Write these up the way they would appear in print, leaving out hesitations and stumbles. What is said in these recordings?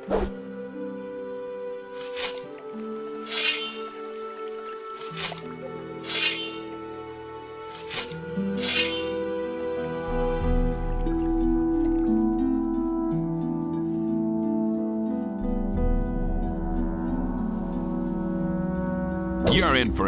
You're in for...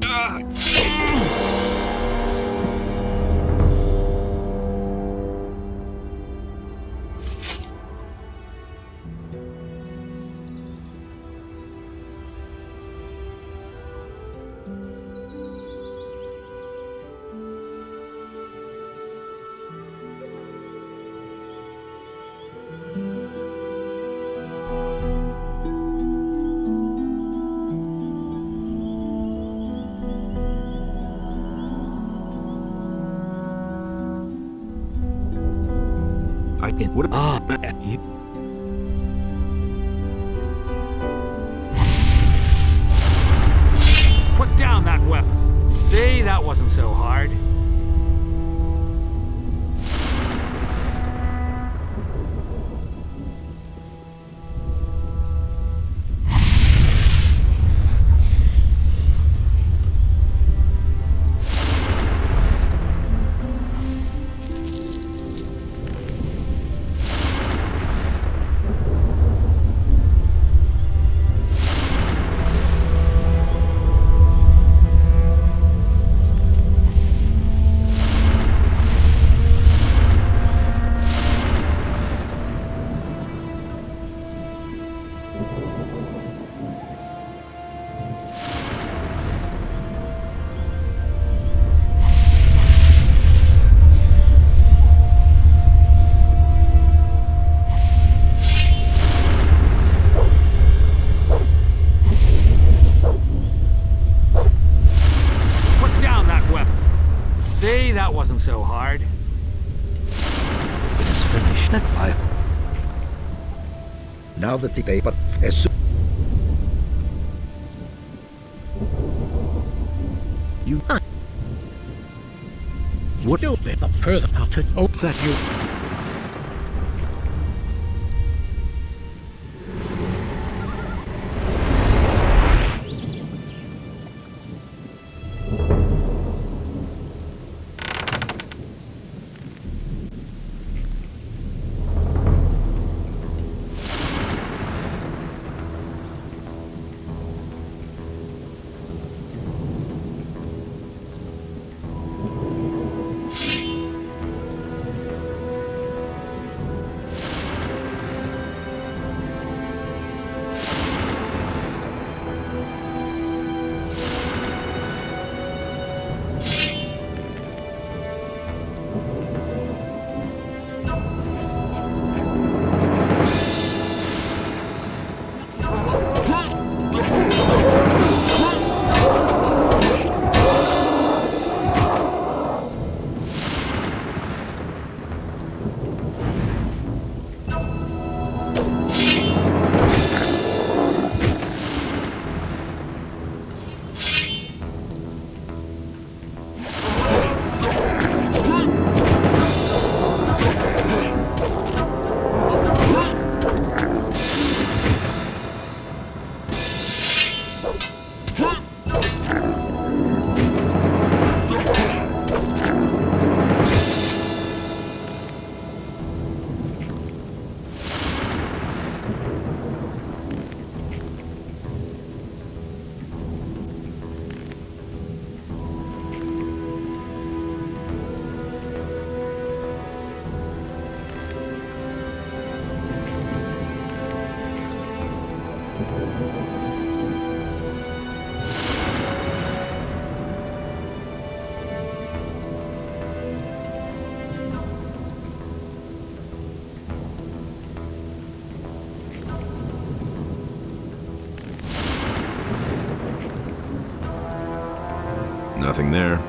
I can... What? Put down that weapon. See, that wasn't so hard. See, that wasn't so hard. It is finished. Now that the paper is... You... Would you be the further out to hope that you... Nothing there.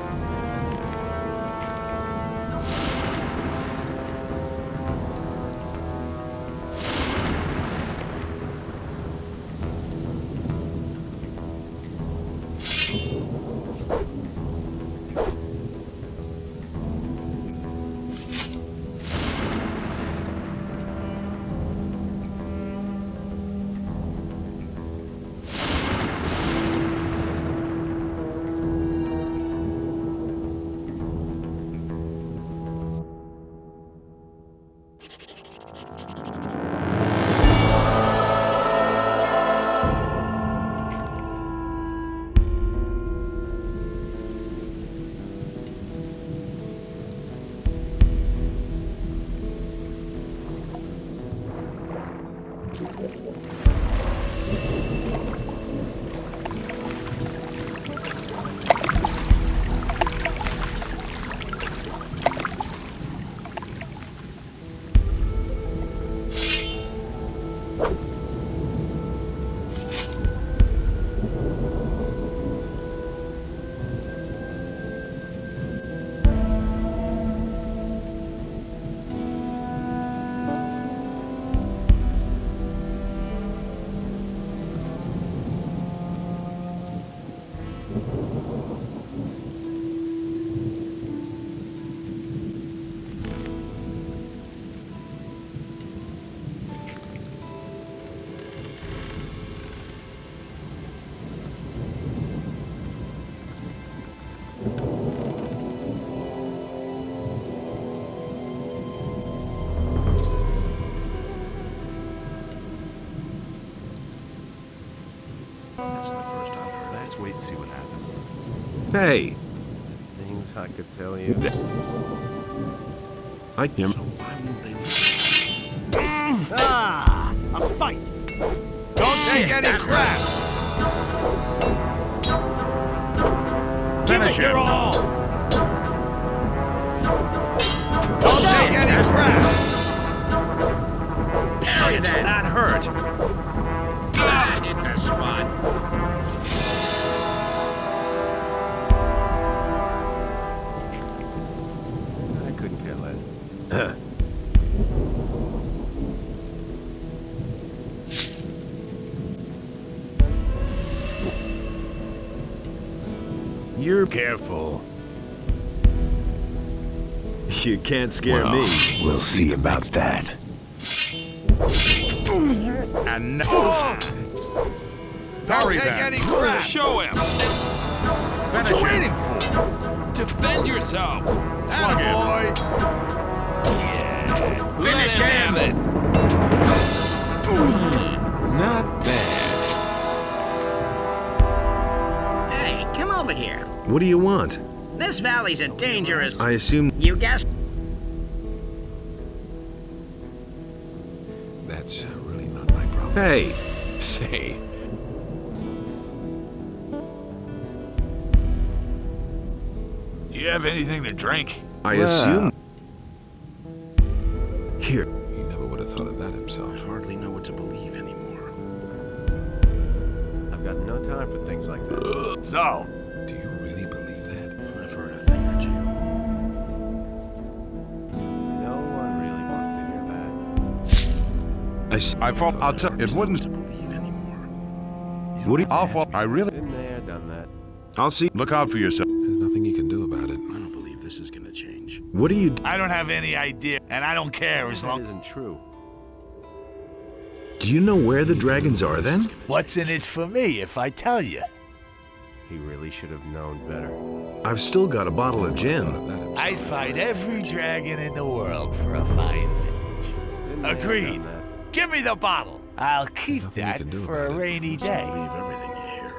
That's the first I've heard. Let's wait and see what happens. Hey, Things I could tell you. I can. So why won't they listen? Ah! A fight! Don't take any crap! Finish it! All. Don't take any crap! Shit, that hurt! Hit the spot. I couldn't care less. You're careful. You can't scare me. We'll see about that. And Don't take any crap! Show him! What you waiting for? Defend yourself! Attaboy! Yeah! Finish him! It. Not bad. Hey, come over here. What do you want? This valley's a dangerous... I assume. You guessed... That's really not my problem. Hey, Say, you have anything to drink? I assume. Here. He never would have thought of that himself. I hardly know what to believe anymore. I've got no time for things like that. So, do you really believe that? I've heard a thing or two. No one really wants to hear that. I thought I'll tell it wouldn't. To believe anymore. What do you? I'll fall. I really. Been there, done that. I'll see. Look out for yourself. There's nothing you can do about it. I don't believe this is gonna change. What do you? I don't have any idea, and I don't care as That long... isn't true. Do you know where the dragons are then? What's in it for me if I tell you? He really should have known better. I've still got a bottle of gin. I'd fight every dragon in the world for a fine vintage. Been there, Agreed. done that. Give me the bottle. I'll keep Nothing you that can do for a about it. rainy Just day. believe everything you hear.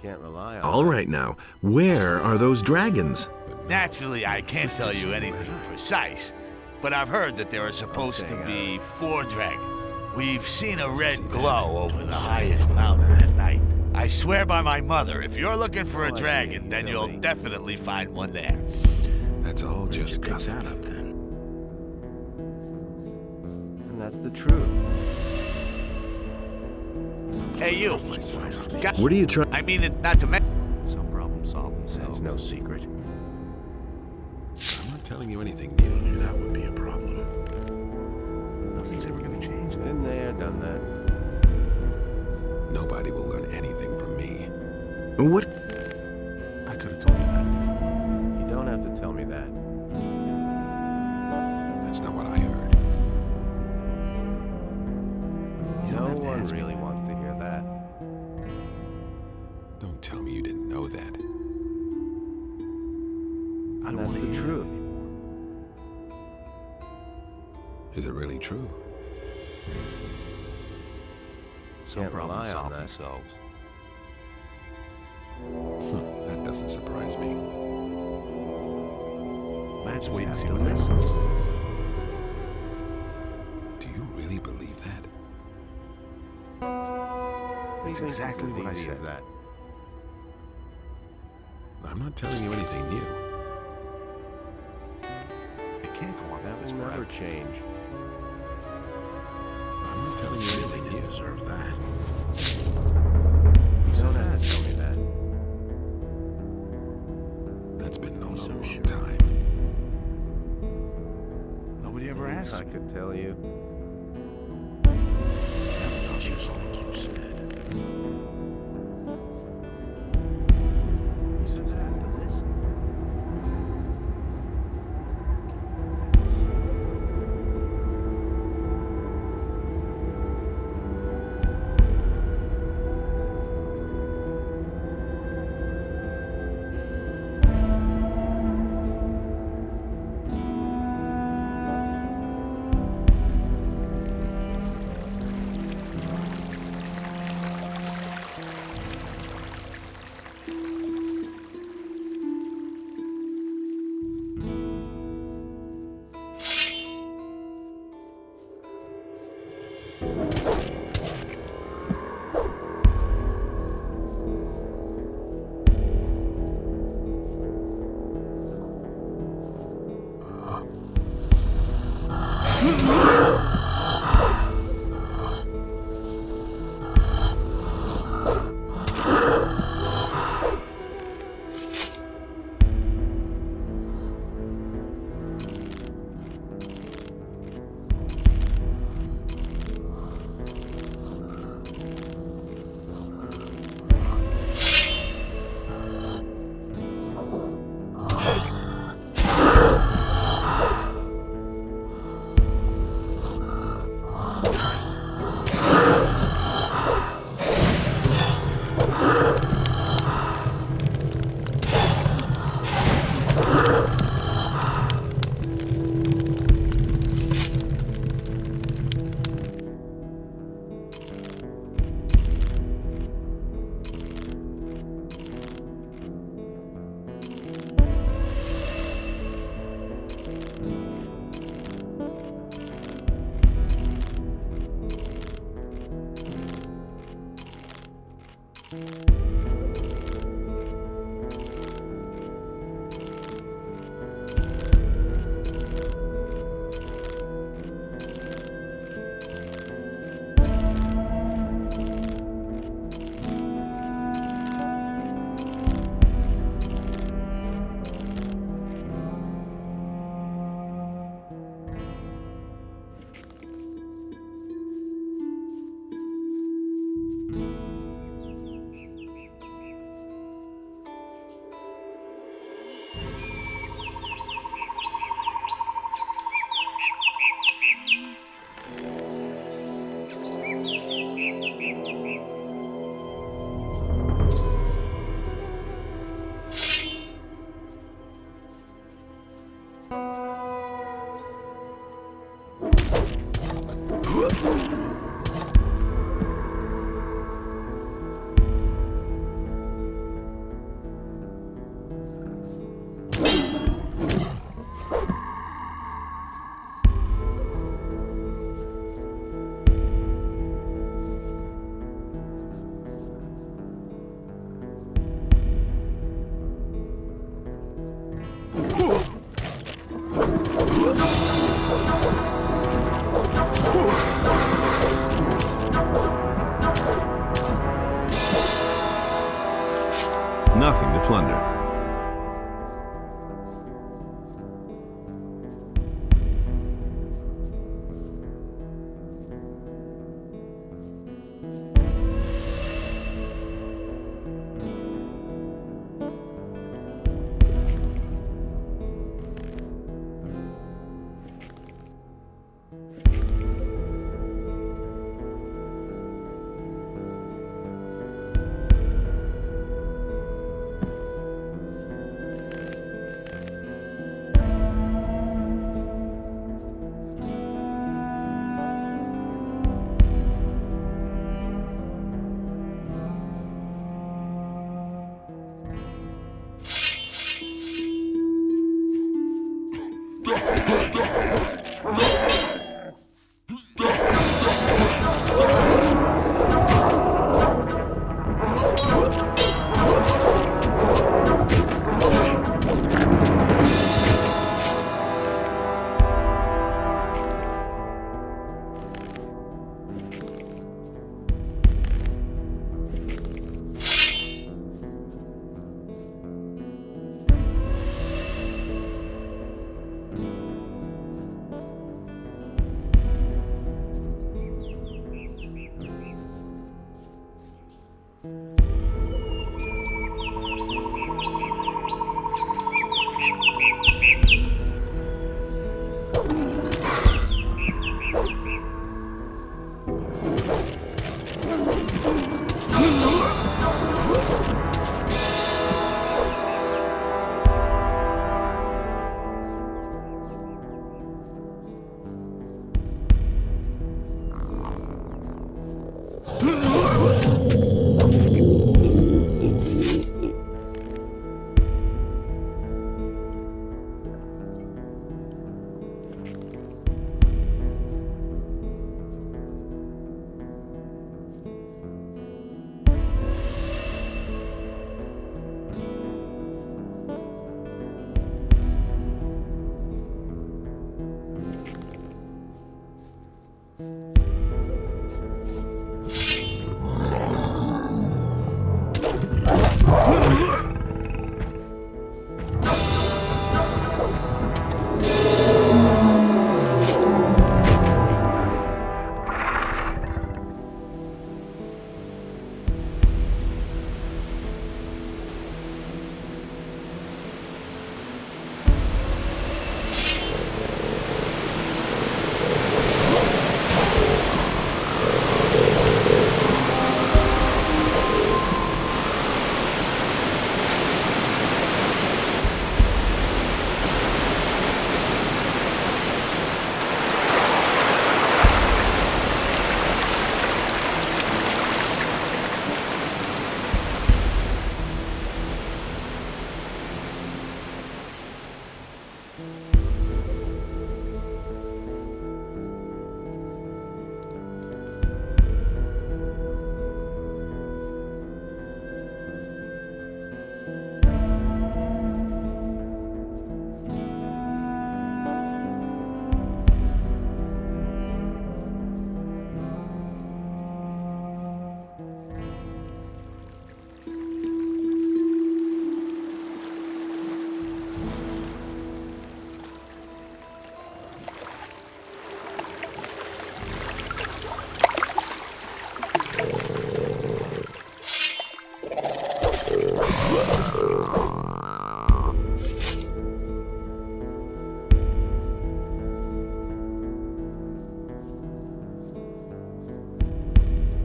Can't rely on All that. right now, where are those dragons? Naturally, I can't tell you anything precise, but I've heard that there are supposed to be 4 dragons. We've seen a red glow over the highest mountain at night. I swear by my mother, if you're looking for a dragon, then you'll definitely find one there. That's all just gossip. That up then. And that's the truth. Hey, you. Got- What are you trying? I mean, it not to mention... Some problems solve That's themselves. no secret. I'm not telling you anything new. That would be a problem. Nothing's ever gonna change then. Been there, done that. Nobody will learn anything from me. What? I could have told you that before. You don't have to tell me that. That's not what I heard. You No don't have to one ask me. really wants to hear that. Don't tell me you didn't know that. I And don't that's want the truth. Is it really true? Some Can't problems rely on solve that. themselves. That doesn't surprise me. Let's wait and see what happens. Do you really really believe that? He That's thinks it's exactly as what I easy as said. that. I'm not telling you anything new. It can't go on That like this will never forever. change. I'm not telling you anything new. Deserve that. You don't have to tell me that. That's been known a So long sure. time. Nobody ever asked I me. could tell you. That was just like you said. Who said that? To listen.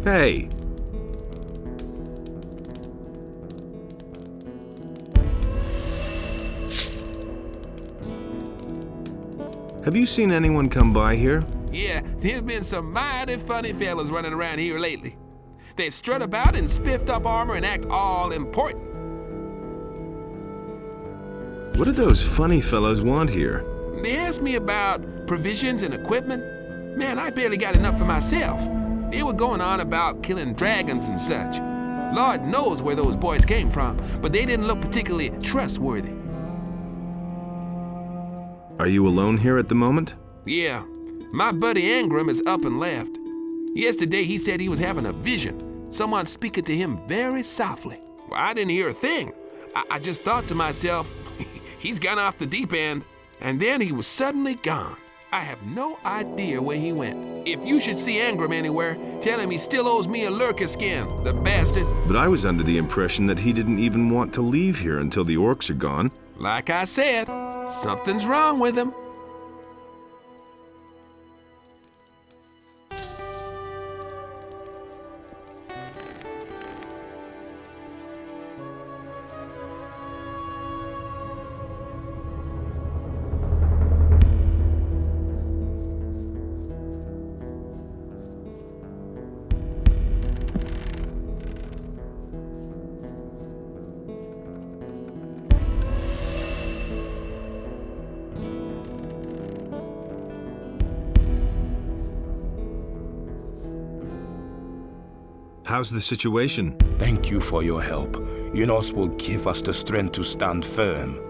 Hey! Have you seen anyone come by here? Yeah, there's been some mighty funny fellas running around here lately. They strut about in spiffed up armor and act all important. What do those funny fellows want here? They asked me about provisions and equipment. Man, I barely got enough for myself. They were going on about killing dragons and such. Lord knows where those boys came from, but they didn't look particularly trustworthy. Are you alone here at the moment? Yeah, my buddy Angram is up and left. Yesterday he said he was having a vision, someone speaking to him very softly. Well, I didn't hear a thing. I just thought to myself, he's gone off the deep end, and then he was suddenly gone. I have no idea where he went. If you should see Angram anywhere, tell him he still owes me a lurker skin, the bastard. But I was under the impression that he didn't even want to leave here until the orcs are gone. Like I said, something's wrong with him. How's the situation? Thank you for your help. Unos will give us the strength to stand firm.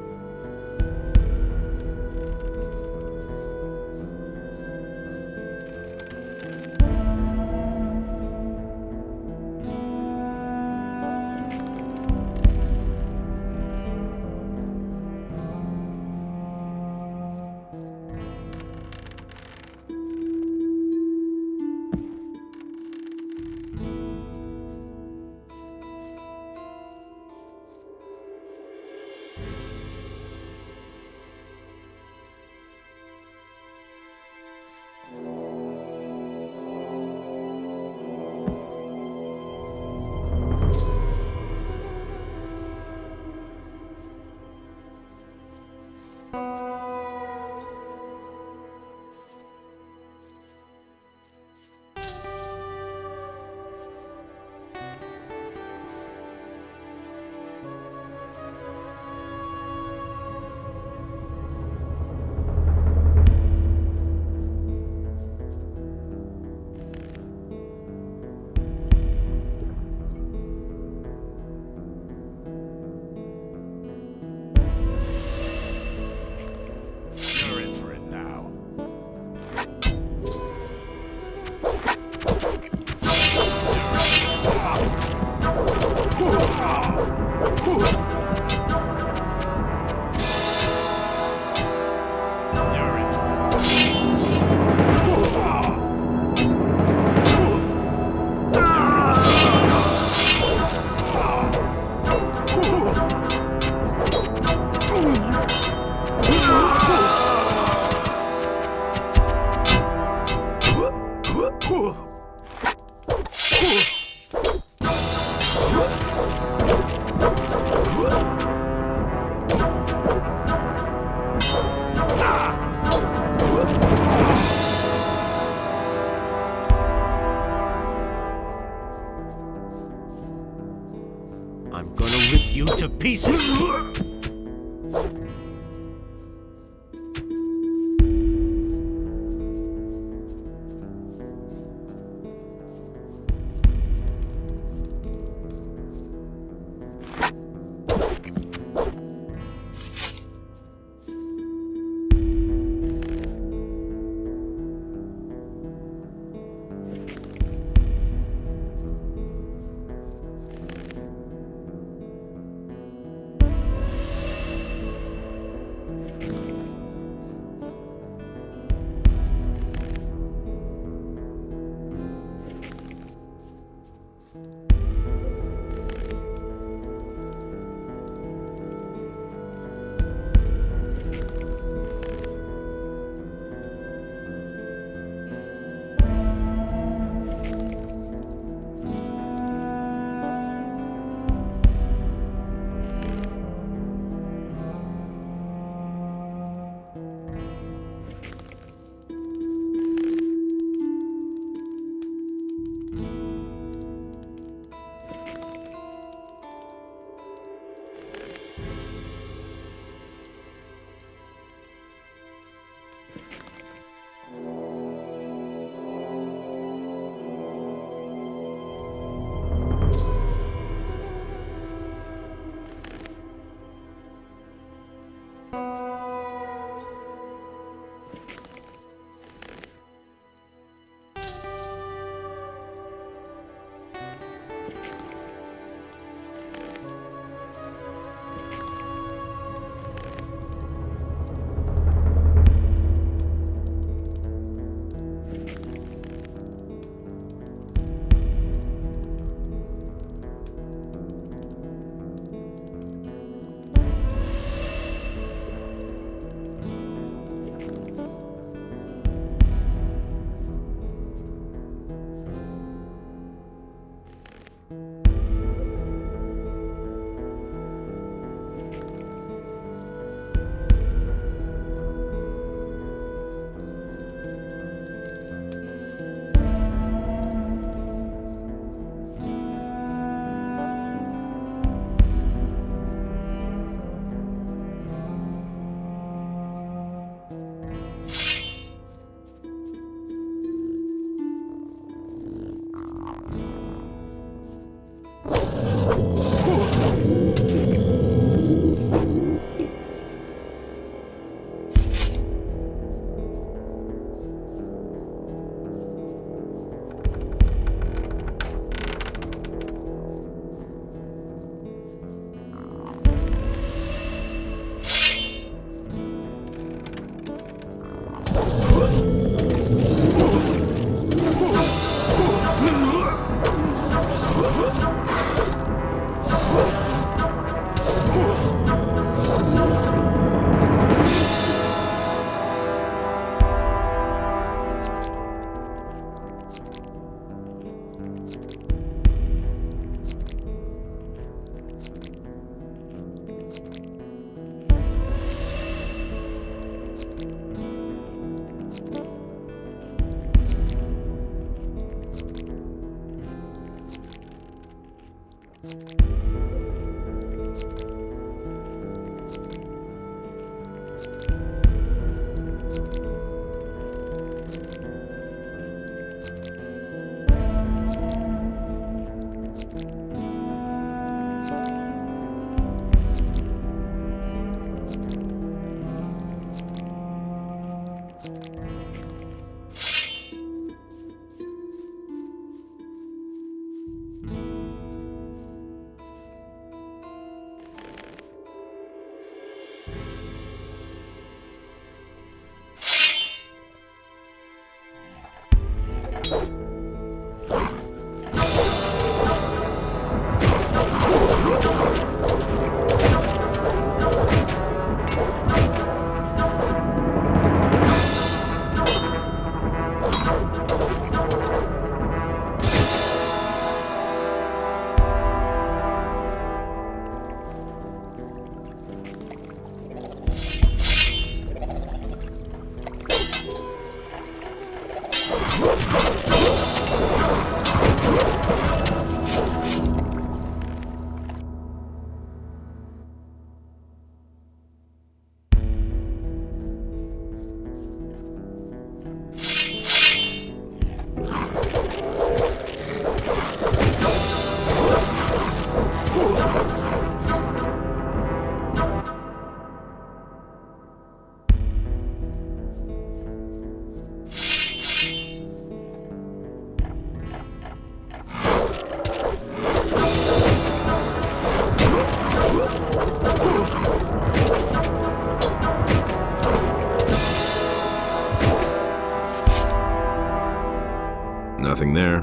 Nothing there.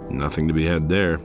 Nothing to be had there.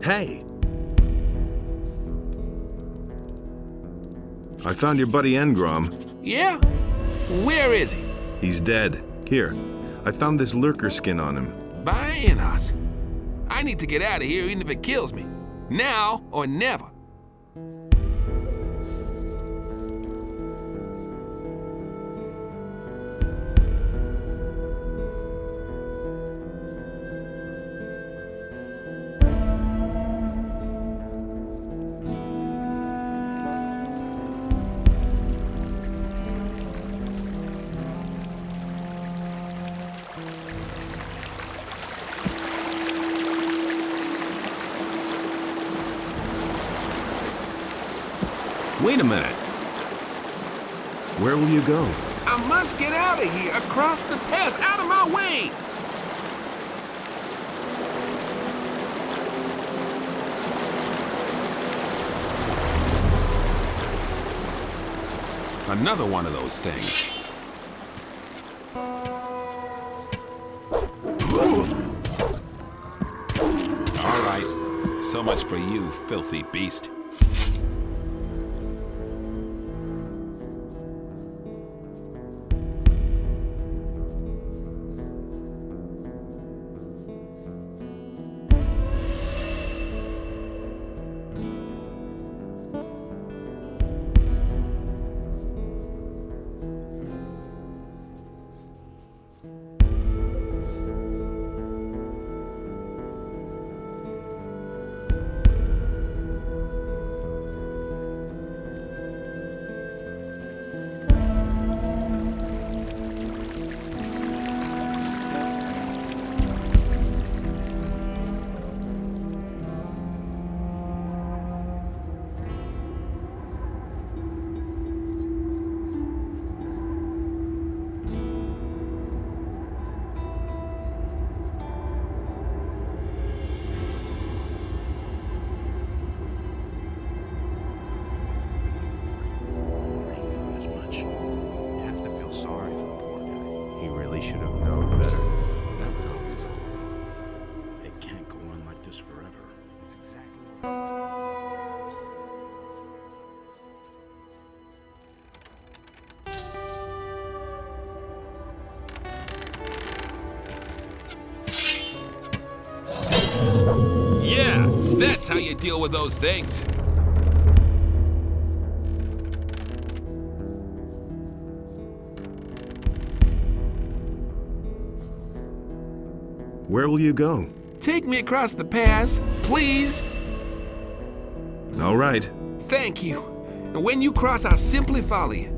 Hey, I found your buddy Engrom. Yeah? Where is he? He's dead. Here, I found this lurker skin on him. By Enos. I need to get out of here even if it kills me. Now or never. Wait a minute. Where will you go? I must get out of here, across the pass, out of my way! Another one of those things. All right, so much for you, filthy beast. Yeah, that's how you deal with those things. Where will you go? Take me across the pass, please. All right. Thank you. And when you cross, I'll simply follow you.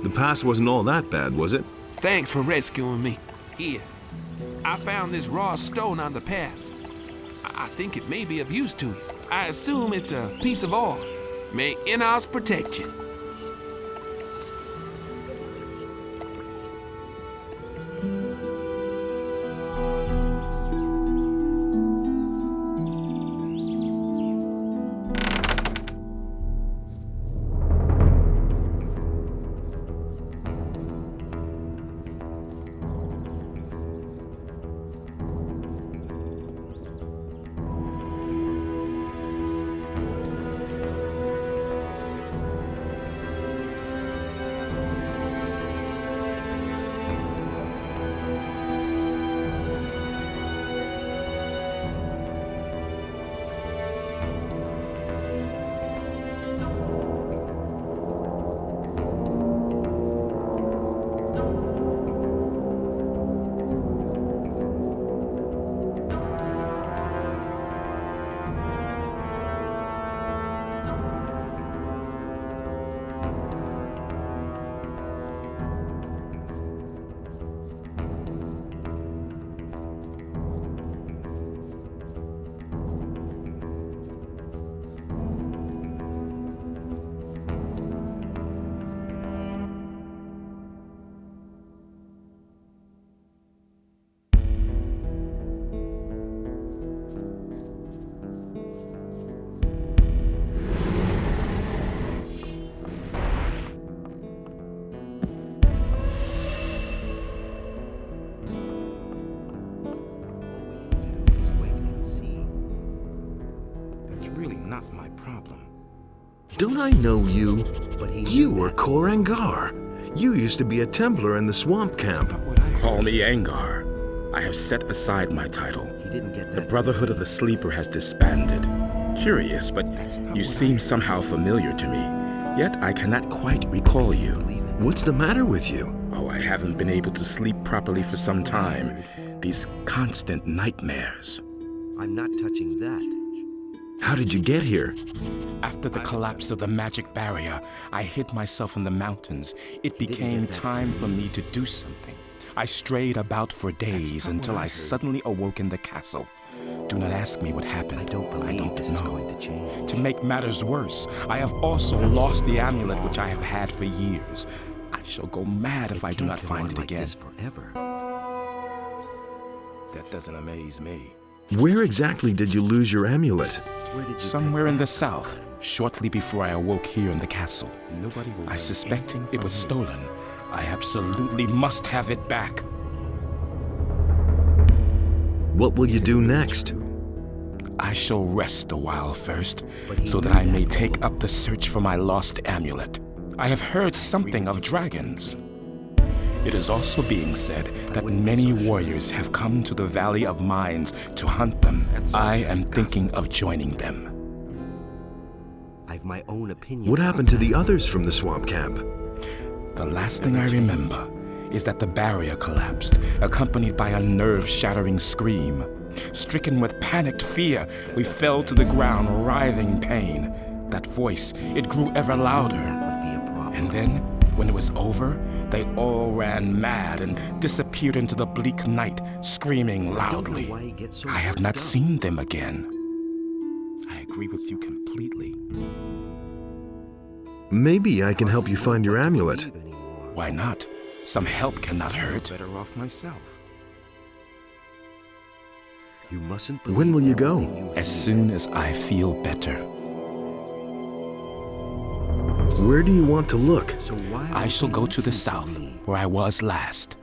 The pass wasn't all that bad, was it? Thanks for rescuing me. Here, I found this raw stone on the pass. I think it may be of use to you. I assume it's a piece of ore. May Enos protect you. problem? Don't I know you? You were Korangar. You used to be a Templar in the swamp camp. Call me Angar. I have set aside my title. The Brotherhood of the Sleeper has disbanded. Curious, but you seem somehow familiar to me. Yet I cannot quite recall you. What's the matter with you? Oh, I haven't been able to sleep properly for some time. These constant nightmares. I'm not touching that. How did you get here? After the collapse of the magic barrier, I hid myself in the mountains. It became time for me to do something. I strayed about for days until I suddenly awoke in the castle. Do not ask me what happened. I don't know. To make matters worse, I have also lost the amulet which I have had for years. I shall go mad if I do not find it again. That doesn't amaze me. Where exactly did you lose your amulet? Somewhere in the south, shortly before I awoke here in the castle. I suspect it was stolen. I absolutely must have it back. What will you do next? I shall rest a while first, so that I may take up the search for my lost amulet. I have heard something of dragons. It is also being said that many warriors have come to the Valley of Mines to hunt them. I am thinking of joining them. I've my own opinion. What happened to the others from the swamp camp? The last thing I remember is that the barrier collapsed, accompanied by a nerve-shattering scream. Stricken with panicked fear, we fell to the ground, writhing in pain. That voice, it grew ever louder. And then, when it was over, they all ran mad and disappeared into the bleak night, screaming loudly. I have not seen them again. I agree with you completely. Maybe I can help you find your amulet. Why not? Some help cannot hurt. Better off myself. You mustn't. When will you go? As soon as I feel better. Where do you want to look? I shall go to the south, where I was last.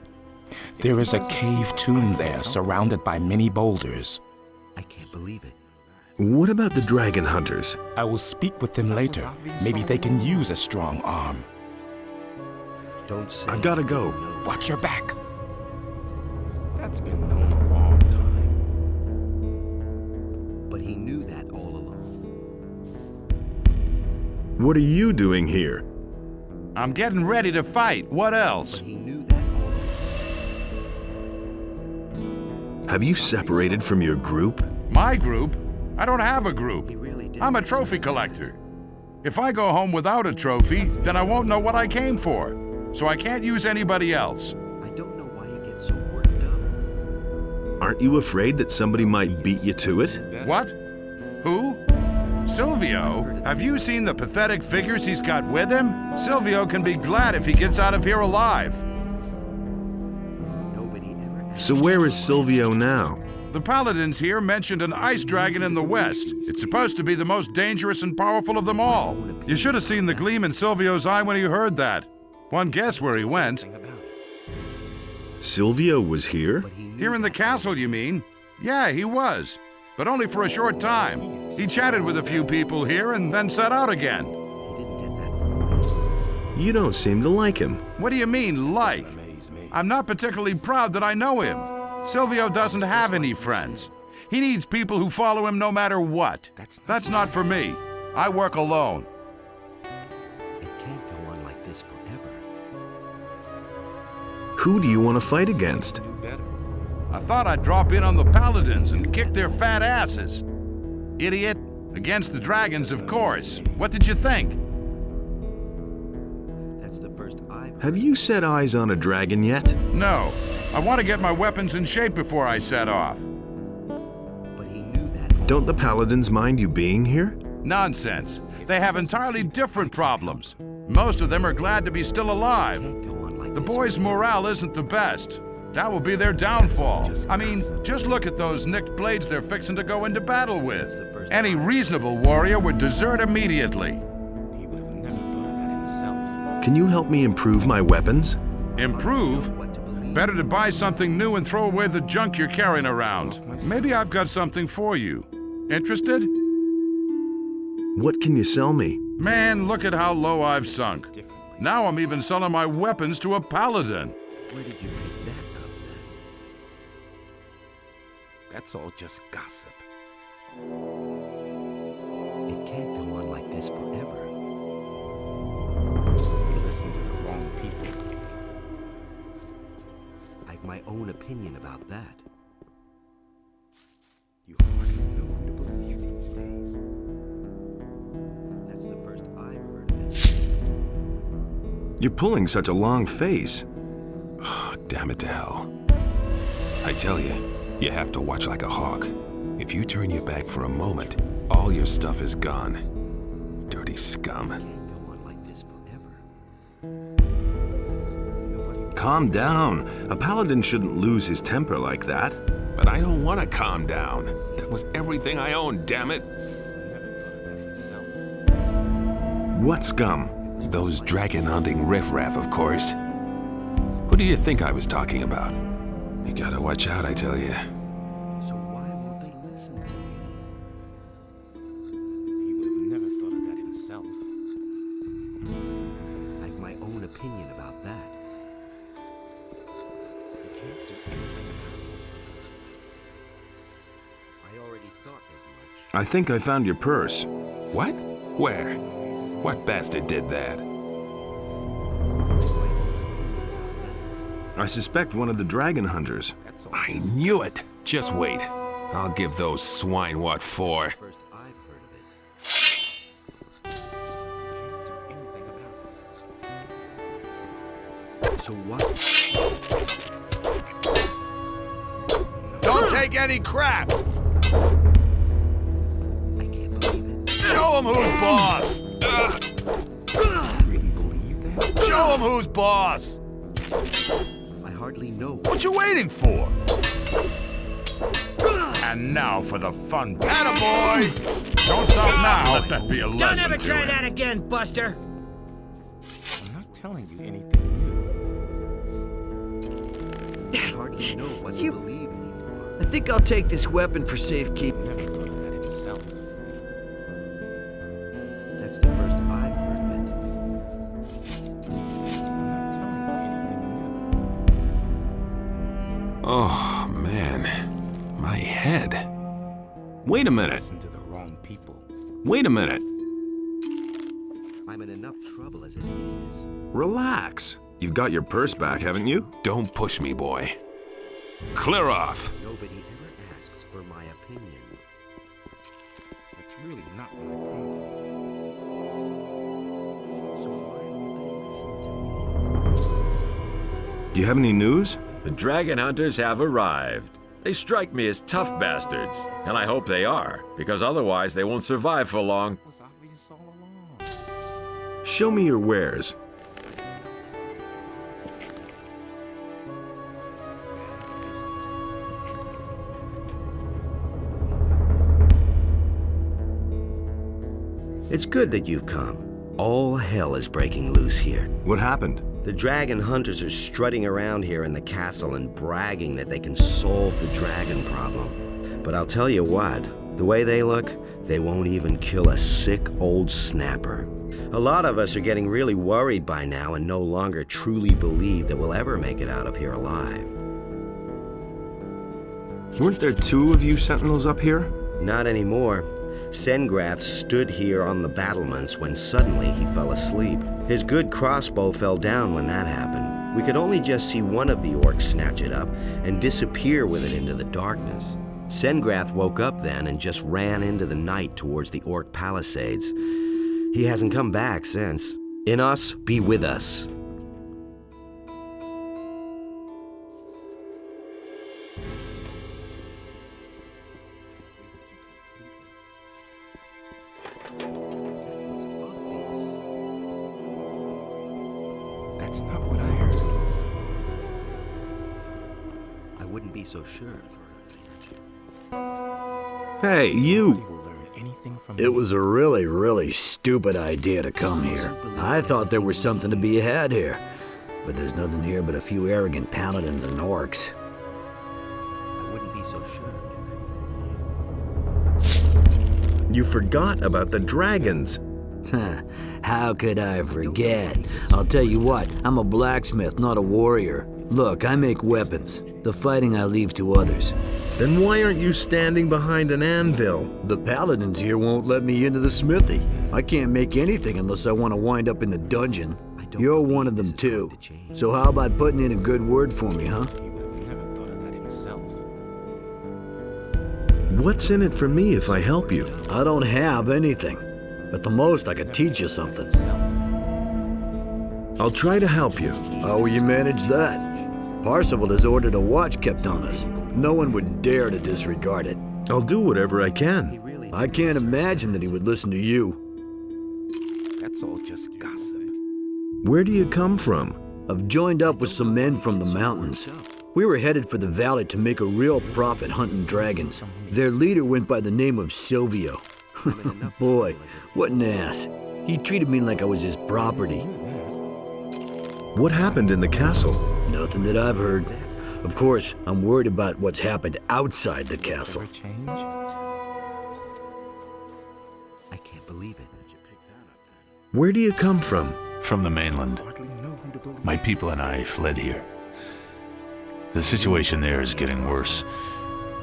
There is a cave tomb there, surrounded by many boulders. I can't believe it. What about the dragon hunters? I will speak with them later. Maybe they can use a strong arm. Don't say. I've got to go. Watch your back. That's been known a long time. But he knew that all along. What are you doing here? I'm getting ready to fight. What else? He knew that all along. Have you separated from your group? My group? I don't have a group. He really did. I'm a trophy collector. If I go home without a trophy, then I won't know what I came for. So I can't use anybody else. I don't know why he gets so worked up. Aren't you afraid that somebody might beat you to it? What? Who? Silvio? Have you seen the pathetic figures he's got with him? Silvio can be glad if he gets out of here alive. Nobody ever asked. So where is Silvio now? The paladins here mentioned an ice dragon in the west. It's supposed to be the most dangerous and powerful of them all. You should have seen the gleam in Silvio's eye when he heard that. One guess where he went. Silvio was here? Here in the castle, you mean? Yeah, he was. But only for a short time. He chatted with a few people here and then set out again. He didn't get that. You don't seem to like him. What do you mean, like? I'm not particularly proud that I know him. Silvio doesn't have any friends. He needs people who follow him no matter what. That's not for me. I work alone. It can't go on like this forever. Who do you want to fight against? I thought I'd drop in on the paladins and kick their fat asses. Idiot. Against the dragons, of course. What did you think? That's the first I've. Have you set eyes on a dragon yet? No. I want to get my weapons in shape before I set off. But he knew that. Don't the paladins mind you being here? Nonsense. They have entirely different problems. Most of them are glad to be still alive. Can't go on like The this. boys' morale isn't the best. That will be their downfall. I mean, just look at those nicked blades they're fixing to go into battle with. Any reasonable warrior would desert immediately. He would have never thought of that himself. Can you help me improve my weapons? Improve? What to believe. Better to buy something new and throw away the junk you're carrying around. Maybe I've got something for you. Interested? What can you sell me? Man, look at how low I've sunk. Now I'm even selling my weapons to a paladin. Where did you pick that up, then? That's all just gossip. It can't go on like this forever. We listen to the wrong people. I've my own opinion about that. You hardly know who to believe these days. That's the first I've heard of it. You're pulling such a long face. Oh, damn it to hell. I tell you, you have to watch like a hawk. If you turn your back for a moment, all your stuff is gone. Dirty scum. Can't go on like this forever. Calm down. A paladin shouldn't lose his temper like that. But I don't want to calm down. That was everything I owned, damn it. What scum? Those dragon-hunting riffraff, of course. Who do you think I was talking about? You gotta watch out, I tell you. So why won't they listen to me? He would have never thought of that himself. I've my own opinion about that. You can't do anything about I already thought as much. I think I found your purse. What? Where? What bastard did that? I suspect one of the dragon hunters. it. That's all. I knew it. Just wait. I'll give those swine what for. First I've heard of it. You can't do anything about it. So what? Don't take any crap! I can't believe it. Show him who's boss! Really believe that? Show him who's boss! I hardly know. What you waiting for? And now for the fun part. Attaboy! Don't stop now. Let that be a Don't lesson ever to try him. that again, Buster. I'm not telling you anything new. I hardly know what to believe anymore. I think I'll take this weapon for safekeeping. He never thought of that himself. That's the first I've heard of it. I'm not telling you anything new. Oh, man. My head. Wait a minute. Listen to the wrong people. Wait a minute. I'm in enough trouble as it is. Relax. You've got your purse back, haven't you? Don't push me, boy. Clear off. Nobody ever asks for my opinion. That's really not my problem. So why won't they listen to me? Do you have any news? The dragon hunters have arrived. They strike me as tough bastards, and I hope they are, because otherwise they won't survive for long. It was obvious all along. Show me your wares. It's a bad business. It's good that you've come. All hell is breaking loose here. What happened? The dragon hunters are strutting around here in the castle and bragging that they can solve the dragon problem. But I'll tell you what, the way they look, they won't even kill a sick old snapper. A lot of us are getting really worried by now and no longer truly believe that we'll ever make it out of here alive. Weren't there two of you sentinels up here? Not anymore. Sengrath stood here on the battlements when suddenly he fell asleep. His good crossbow fell down when that happened. We could only just see one of the orcs snatch it up and disappear with it into the darkness. Sengrath woke up then and just ran into the night towards the orc palisades. He hasn't come back since. In us, be with us. That's not what I heard. I wouldn't be so sure. Hey, you! Nobody will learn anything from It was a really, really stupid idea to come here. I thought there was something to be had here. But there's nothing here but a few arrogant paladins and orcs. I wouldn't be so sure. You forgot about the dragons. How could I forget? I'll tell you what, I'm a blacksmith, not a warrior. Look, I make weapons. The fighting I leave to others. Then why aren't you standing behind an anvil? The paladins here won't let me into the smithy. I can't make anything unless I want to wind up in the dungeon. You're one of them too. So how about putting in a good word for me, huh? What's in it for me if I help you? I don't have anything. At the most, I could teach you something. I'll try to help you. How will you manage that? Parsifal has ordered a watch kept on us. No one would dare to disregard it. I'll do whatever I can. I can't imagine that he would listen to you. That's all just gossip. Where do you come from? I've joined up with some men from the mountains. We were headed for the valley to make a real profit hunting dragons. Their leader went by the name of Silvio. Boy, what an ass. He treated me like I was his property. What happened in the castle? Nothing that I've heard. Of course, I'm worried about what's happened outside the castle. I can't believe it. Where do you come from? From the mainland. My people and I fled here. The situation there is getting worse.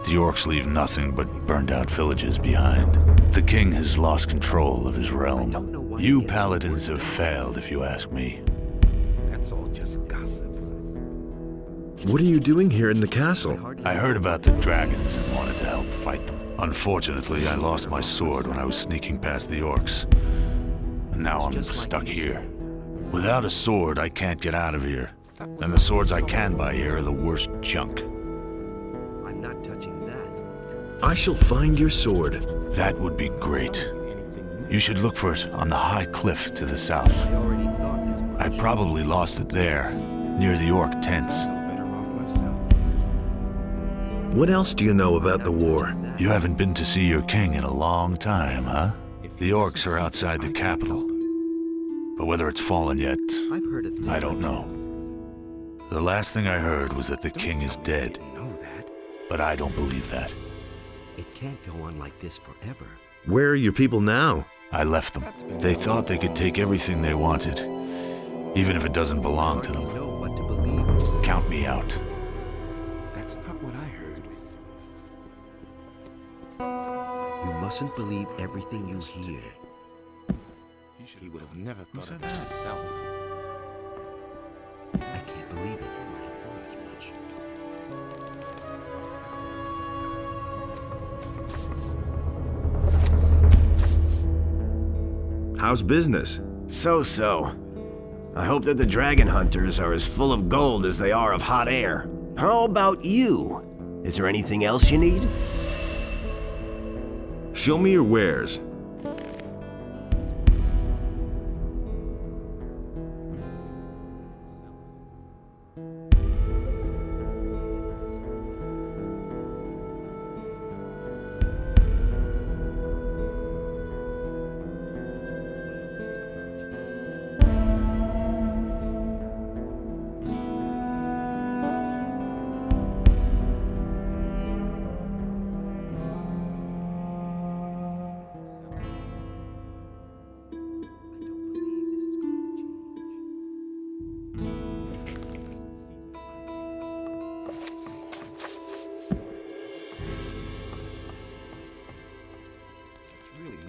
The orcs leave nothing but burned-out villages behind. The king has lost control of his realm. You paladins have failed, if you ask me. That's all just gossip. What are you doing here in the castle? I heard about the dragons and wanted to help fight them. Unfortunately, I lost my sword when I was sneaking past the orcs. And now I'm stuck here. Without a sword, I can't get out of here. And the swords I can buy here are the worst junk. I'm not touching that. I shall find your sword. That would be great. You should look for it on the high cliff to the south. I probably lost it there, near the orc tents. What else do you know about the war? You haven't been to see your king in a long time, huh? The orcs are outside the capital. But whether it's fallen yet, I don't know. The last thing I heard was that the king is dead. But I don't believe that. It can't go on like this forever. Where are your people now? I left them. They thought they could take everything they wanted, even if it doesn't belong to them. Count me out. That's not what I heard. You mustn't believe everything you hear. He would have never thought of that himself. I can't believe it. I thought as much. How's business? So-so. I hope that the dragon hunters are as full of gold as they are of hot air. How about you? Is there anything else you need? Show me your wares.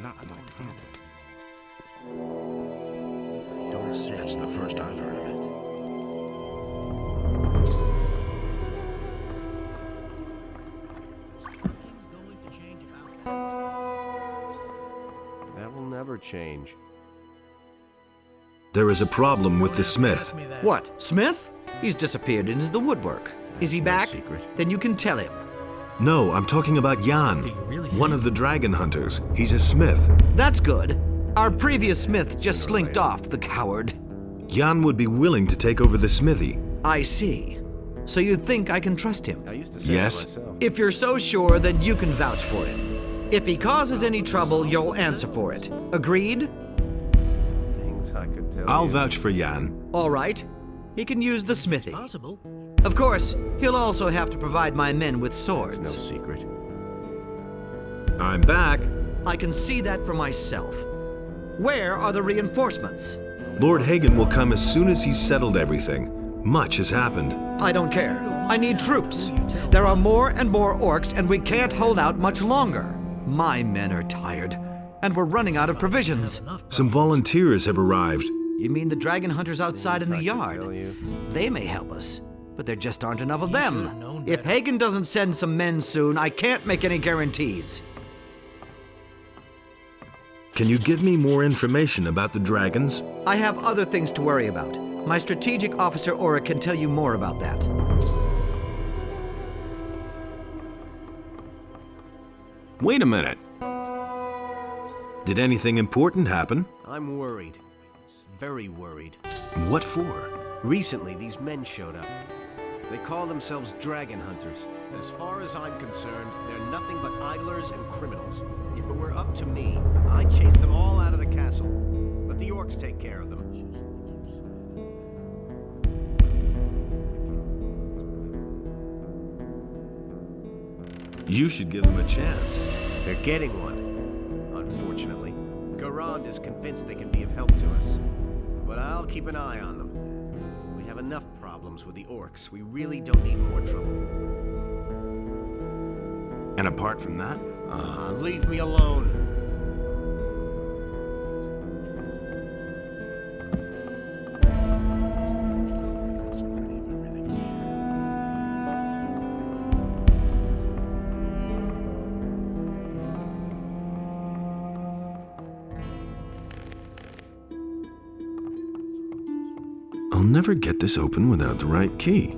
Not my problem. Don't say it's the first I've heard of it. That will never change. There is a problem with the smith. What, Smith? He's disappeared into the woodwork. Is he back? Then you can tell him. No, I'm talking about Jan, one of the dragon hunters. He's a smith. That's good. Our previous smith just slinked off, the coward. Jan would be willing to take over the smithy. I see. So you think I can trust him? Yes. If you're so sure, then you can vouch for him. If he causes any trouble, you'll answer for it. Agreed? I'll vouch for Jan. All right. He can use the smithy. Of course, he'll also have to provide my men with swords. No secret. I'm back. I can see that for myself. Where are the reinforcements? Lord Hagen will come as soon as he's settled everything. Much has happened. I don't care. I need troops. There are more and more orcs, and we can't hold out much longer. My men are tired, and we're running out of provisions. Some volunteers have arrived. You mean the dragon hunters outside in the yard? They may help us, but there just aren't enough of them. If Hagen doesn't send some men soon, I can't make any guarantees. Can you give me more information about the dragons? I have other things to worry about. My strategic officer Aura can tell you more about that. Wait a minute. Did anything important happen? I'm worried. Very worried. What for? Recently, these men showed up. They call themselves dragon hunters. As far as I'm concerned, they're nothing but idlers and criminals. If it were up to me, I'd chase them all out of the castle. Let the orcs take care of them. You should give them a chance. They're getting one, unfortunately. Garand is convinced they can be of help to us. But I'll keep an eye on them. We have enough problems with the orcs. We really don't need more trouble. And apart from that? Leave me alone. I'll never get this open without the right key.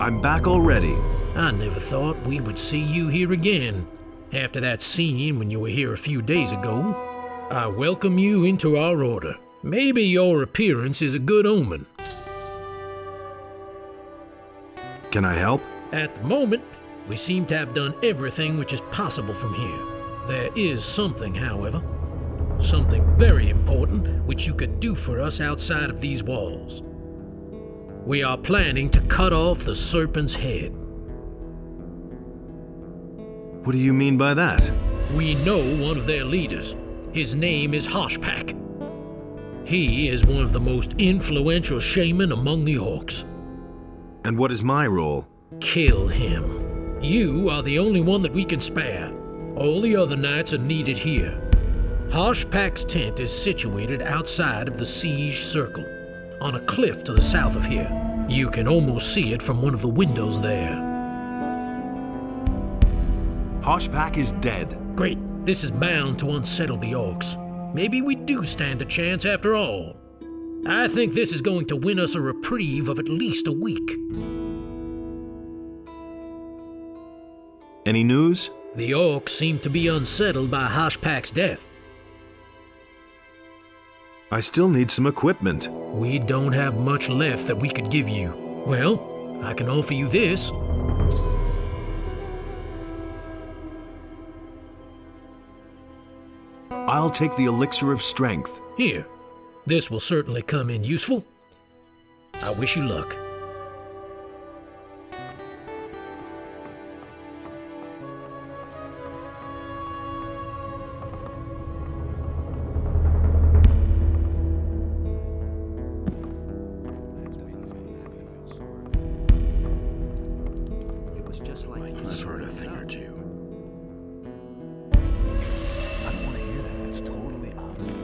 I'm back already. I never thought we would see you here again. After that scene when you were here a few days ago, I welcome you into our order. Maybe your appearance is a good omen. Can I help? At the moment, we seem to have done everything which is possible from here. There is something, however, something very important which you could do for us outside of these walls. We are planning to cut off the serpent's head. What do you mean by that? We know one of their leaders. His name is Hoshpak. He is one of the most influential shaman among the orcs. And what is my role? Kill him. You are the only one that we can spare. All the other knights are needed here. Hoshpak's tent is situated outside of the siege circle, on a cliff to the south of here. You can almost see it from one of the windows there. Hoshpak is dead. Great. This is bound to unsettle the orcs. Maybe we do stand a chance after all. I think this is going to win us a reprieve of at least a week. Any news? The orcs seem to be unsettled by Hoshpak's death. I still need some equipment. We don't have much left that we could give you. Well, I can offer you this. I'll take the elixir of strength. Here. This will certainly come in useful. I wish you luck. It was just like I've heard a thing or two. I don't want to hear that. That's totally obvious.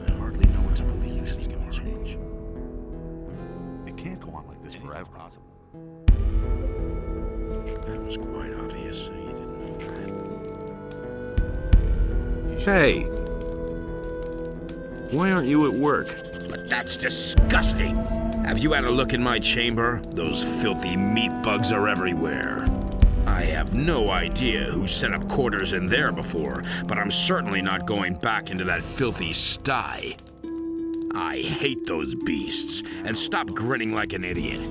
I hardly know what to believe. This is going to change. It can't go on like this forever. That was quite obvious. You didn't know that. Hey! Why aren't you at work? But that's disgusting. Have you had a look in my chamber? Those filthy meat bugs are everywhere. I have no idea who set up quarters in there before, but I'm certainly not going back into that filthy sty. I hate those beasts, and stop grinning like an idiot.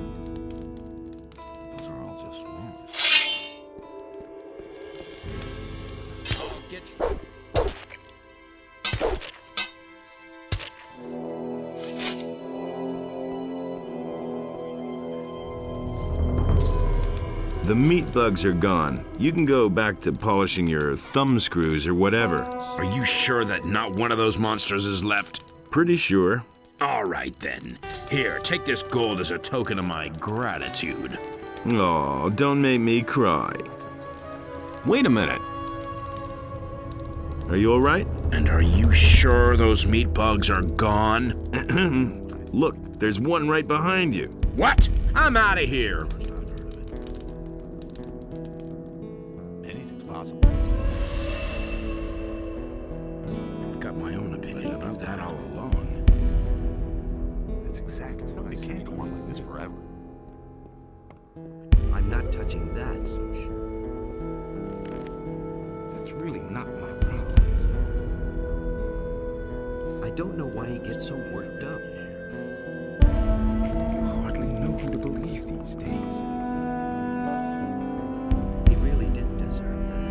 Those are all just rumors. The meat bugs are gone. You can go back to polishing your thumb screws or whatever. Are you sure that not one of those monsters is left? Pretty sure. All right, then. Here, take this gold as a token of my gratitude. Oh, don't make me cry. Wait a minute. Are you all right? And are you sure those meat bugs are gone? Look, there's one right behind you. What? I'm out of here. Anything's possible. I've got my own opinion about that all along. That's exactly. It can't go on like this forever. I'm not touching that, so sure. That's really not my problem. I don't know why he gets so worked up. You hardly know who to believe these days. He really didn't deserve that.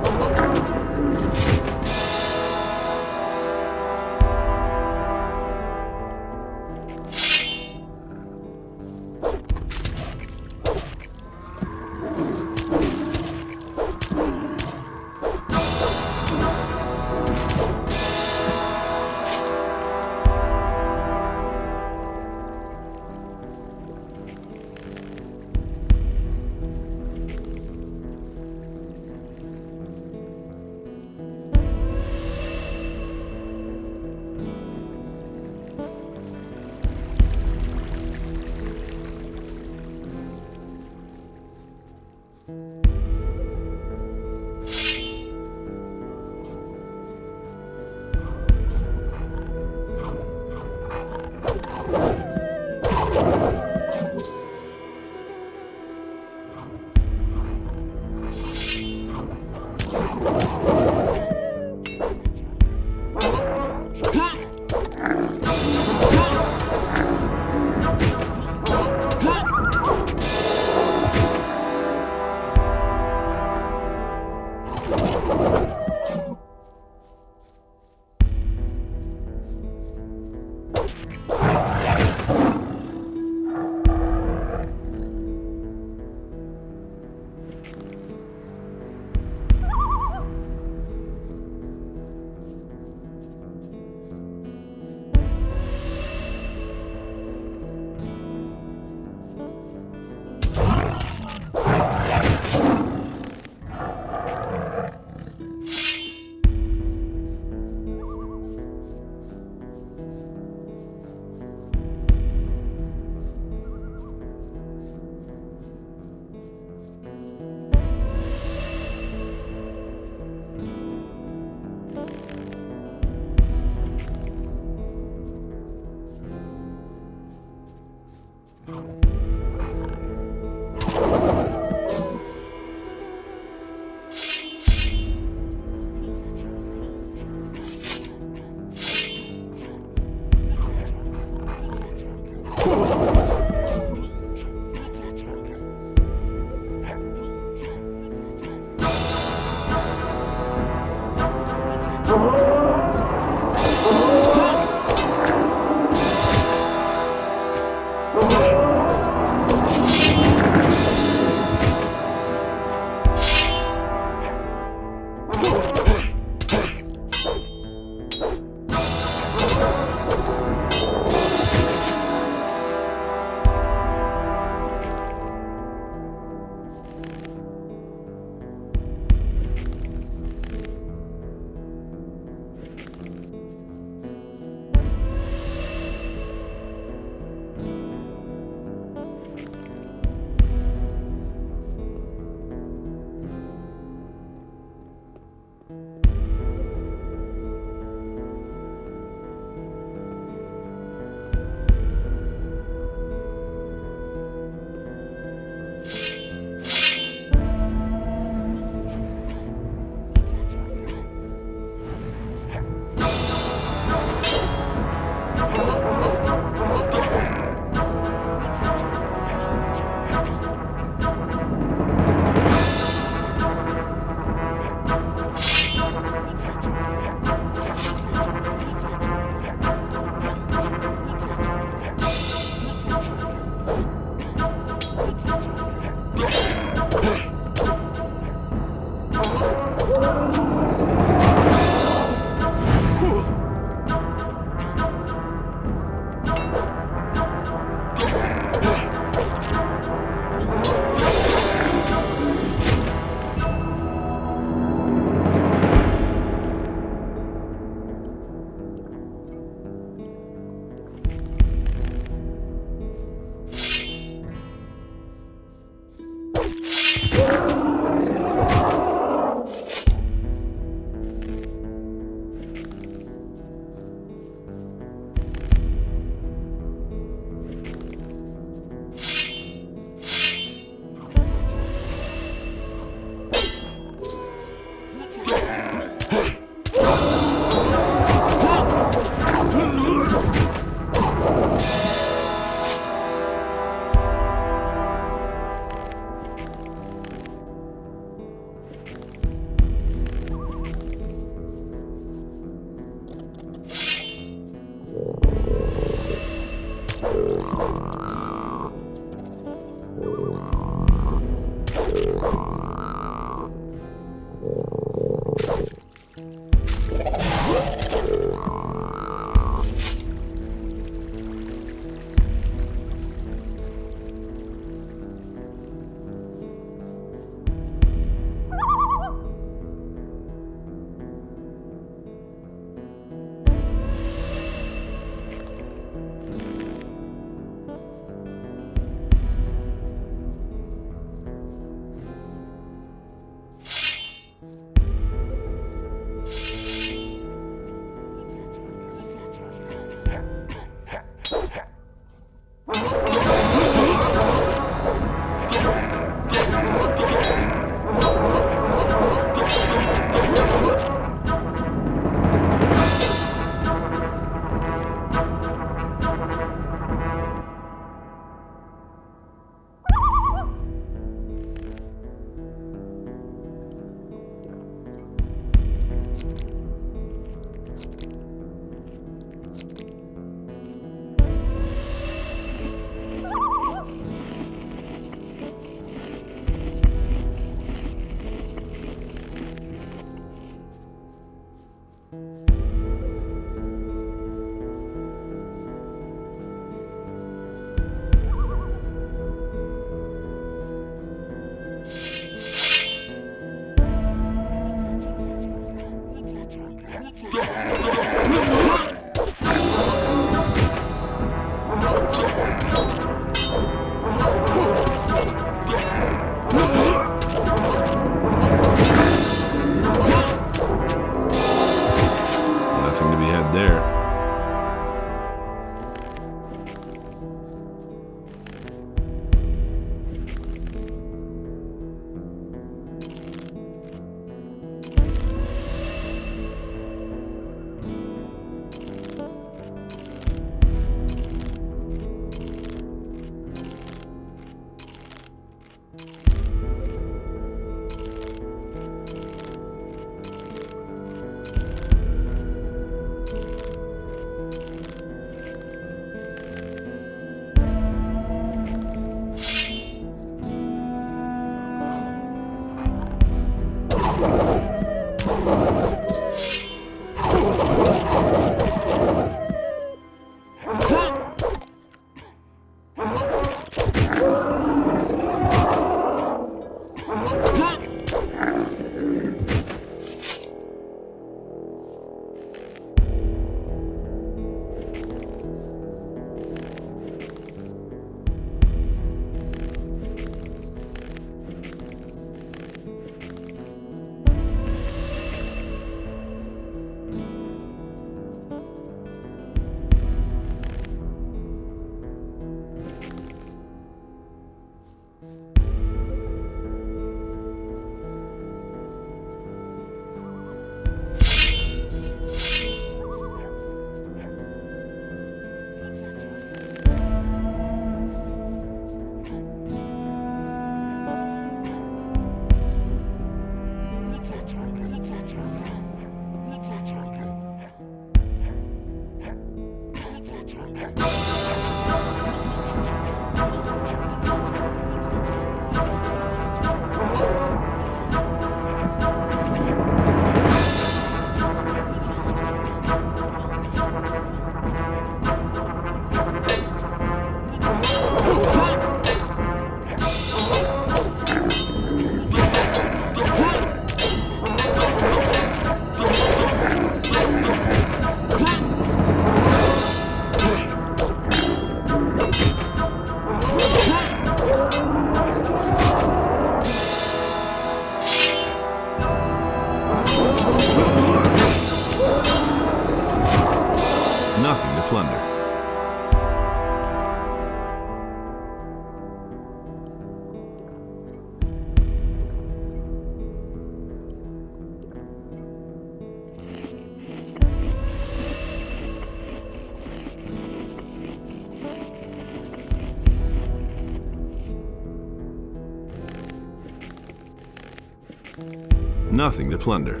Nothing to plunder.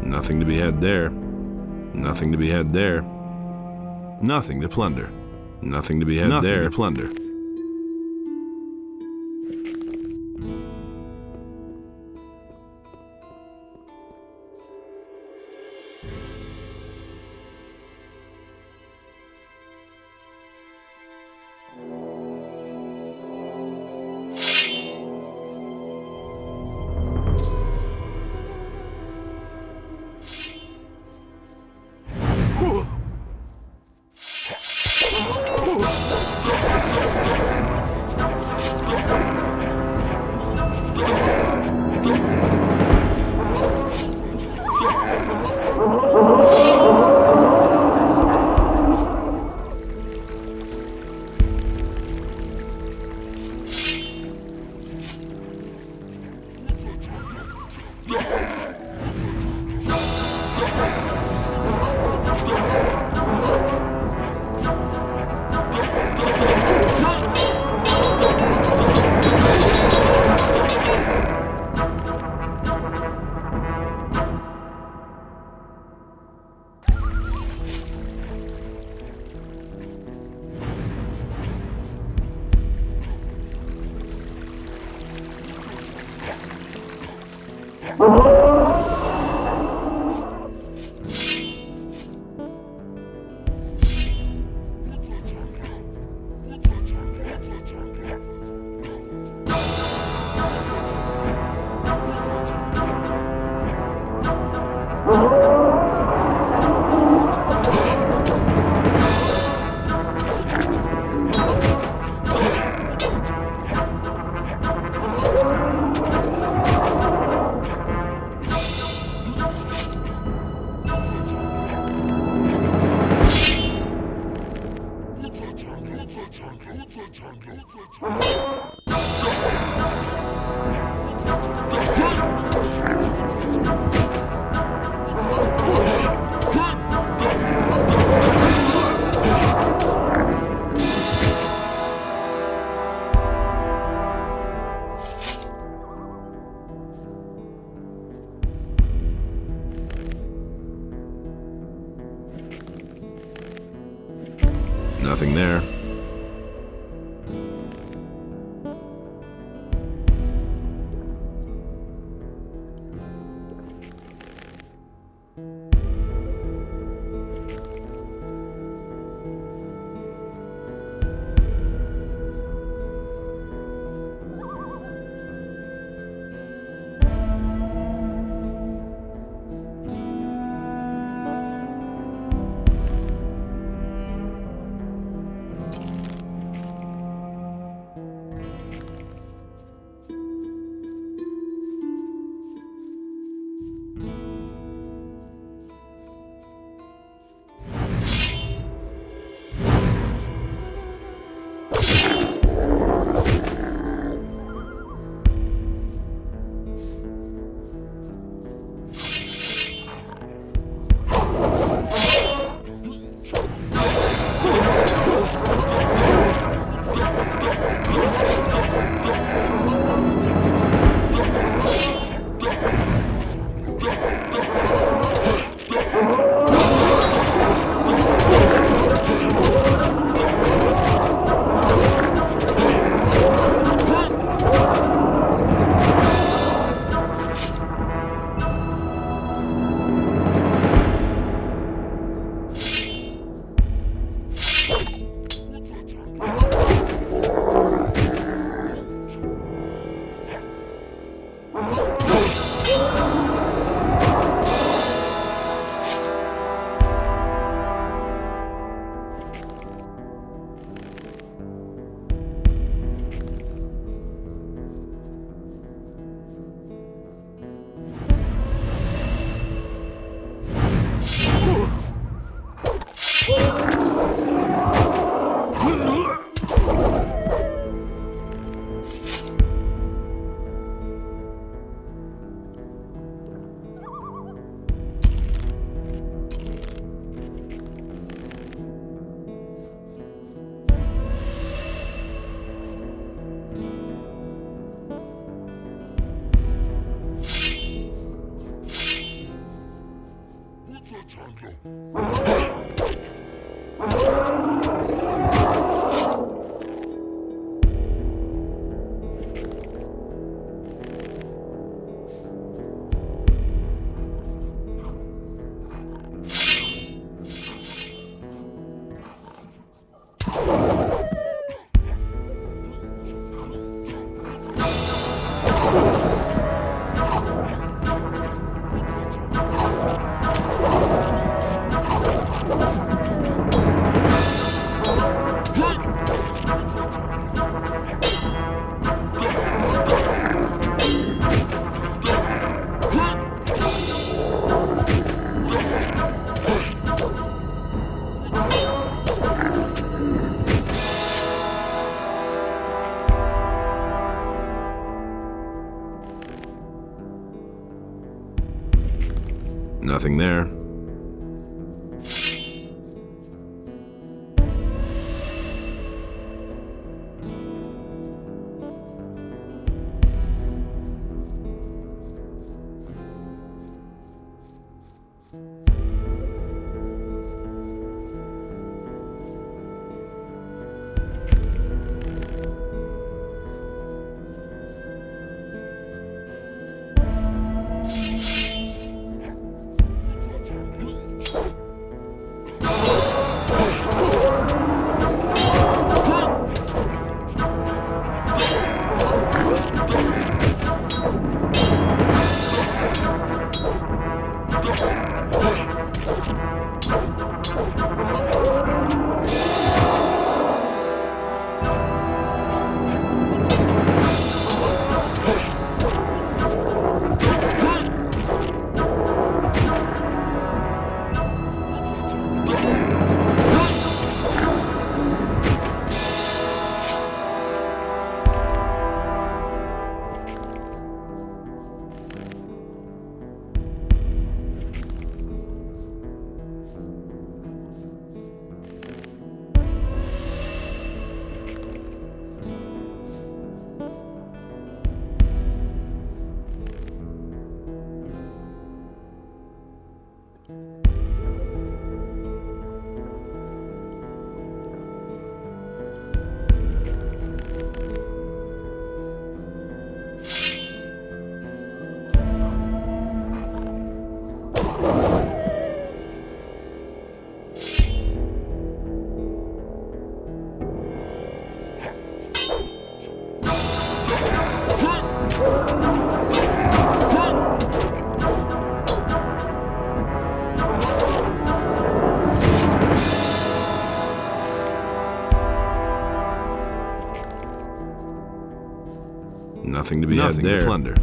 Nothing to be had there. Nothing to be had there. Nothing to plunder. Nothing to be had there. Nothing to plunder. Nothing there. Nothing there. Nothing to be had there. To plunder.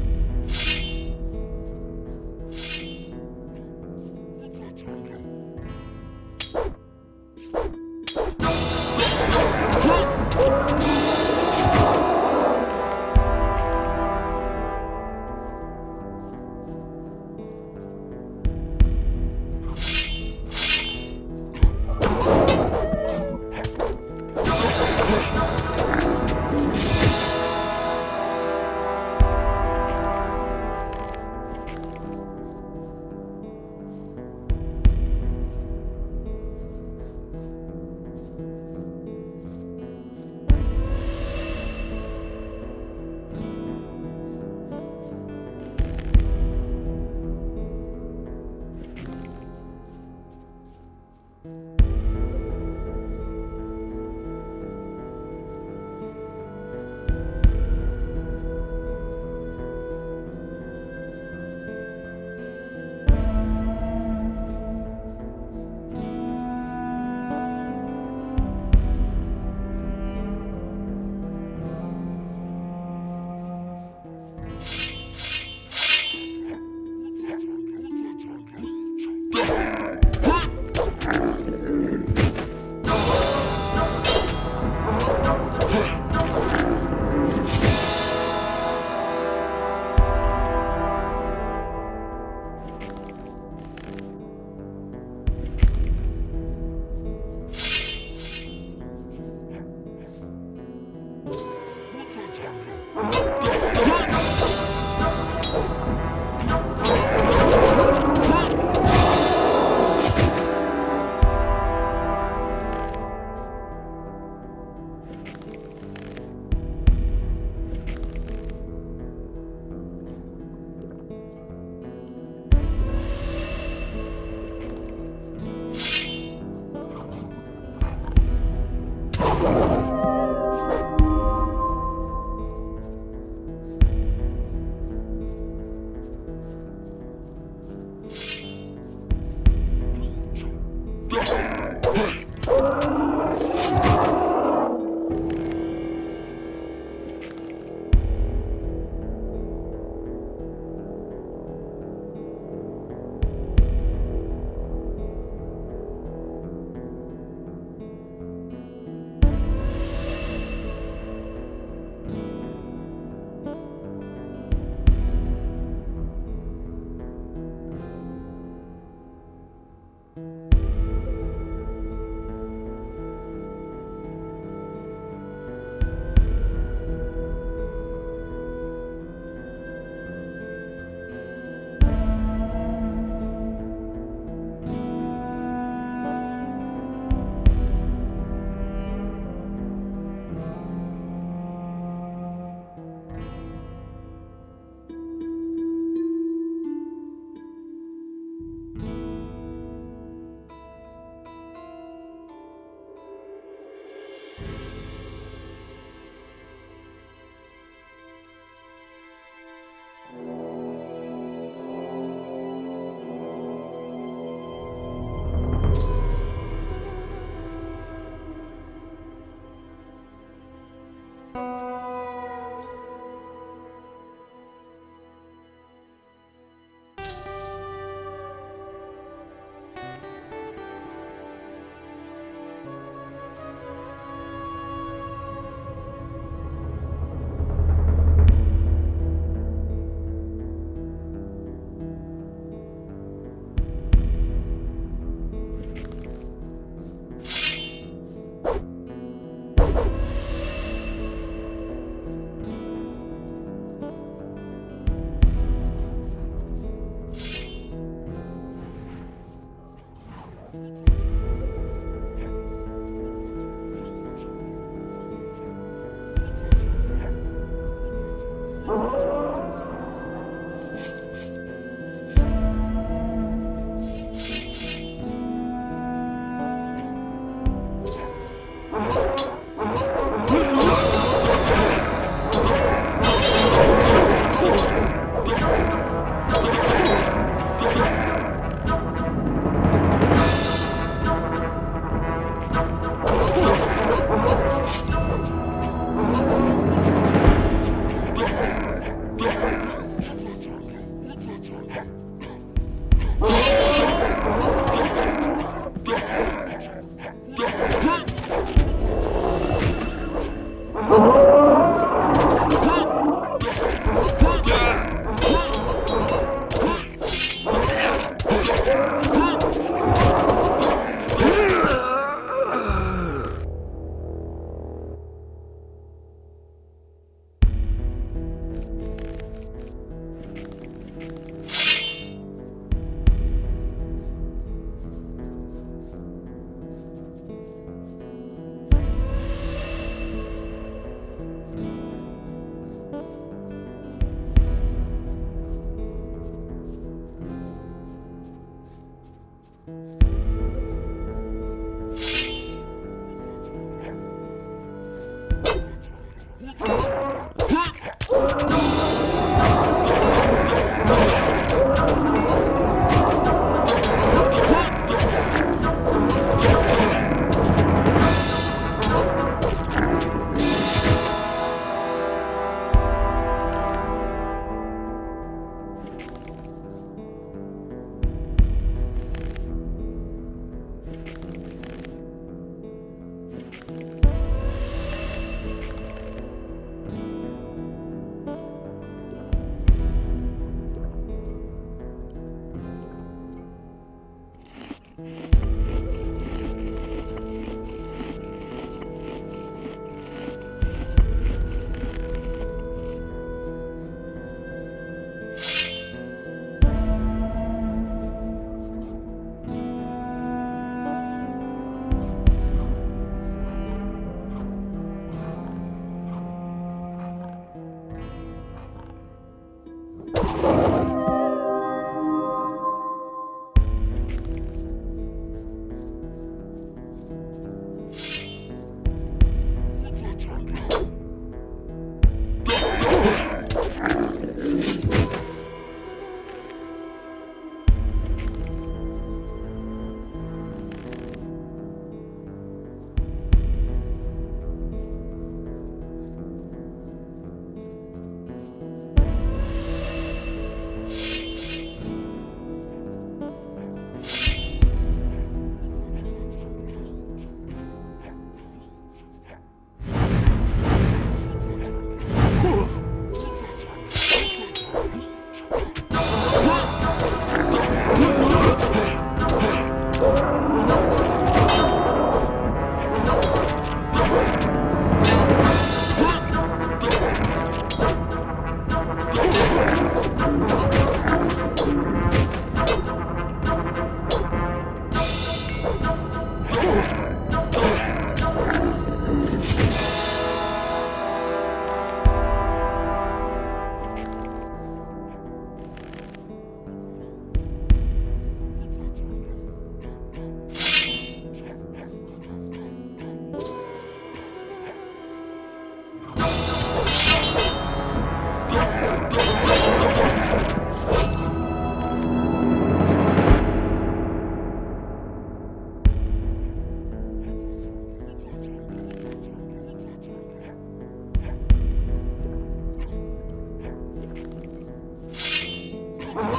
Nothing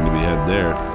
to be had there.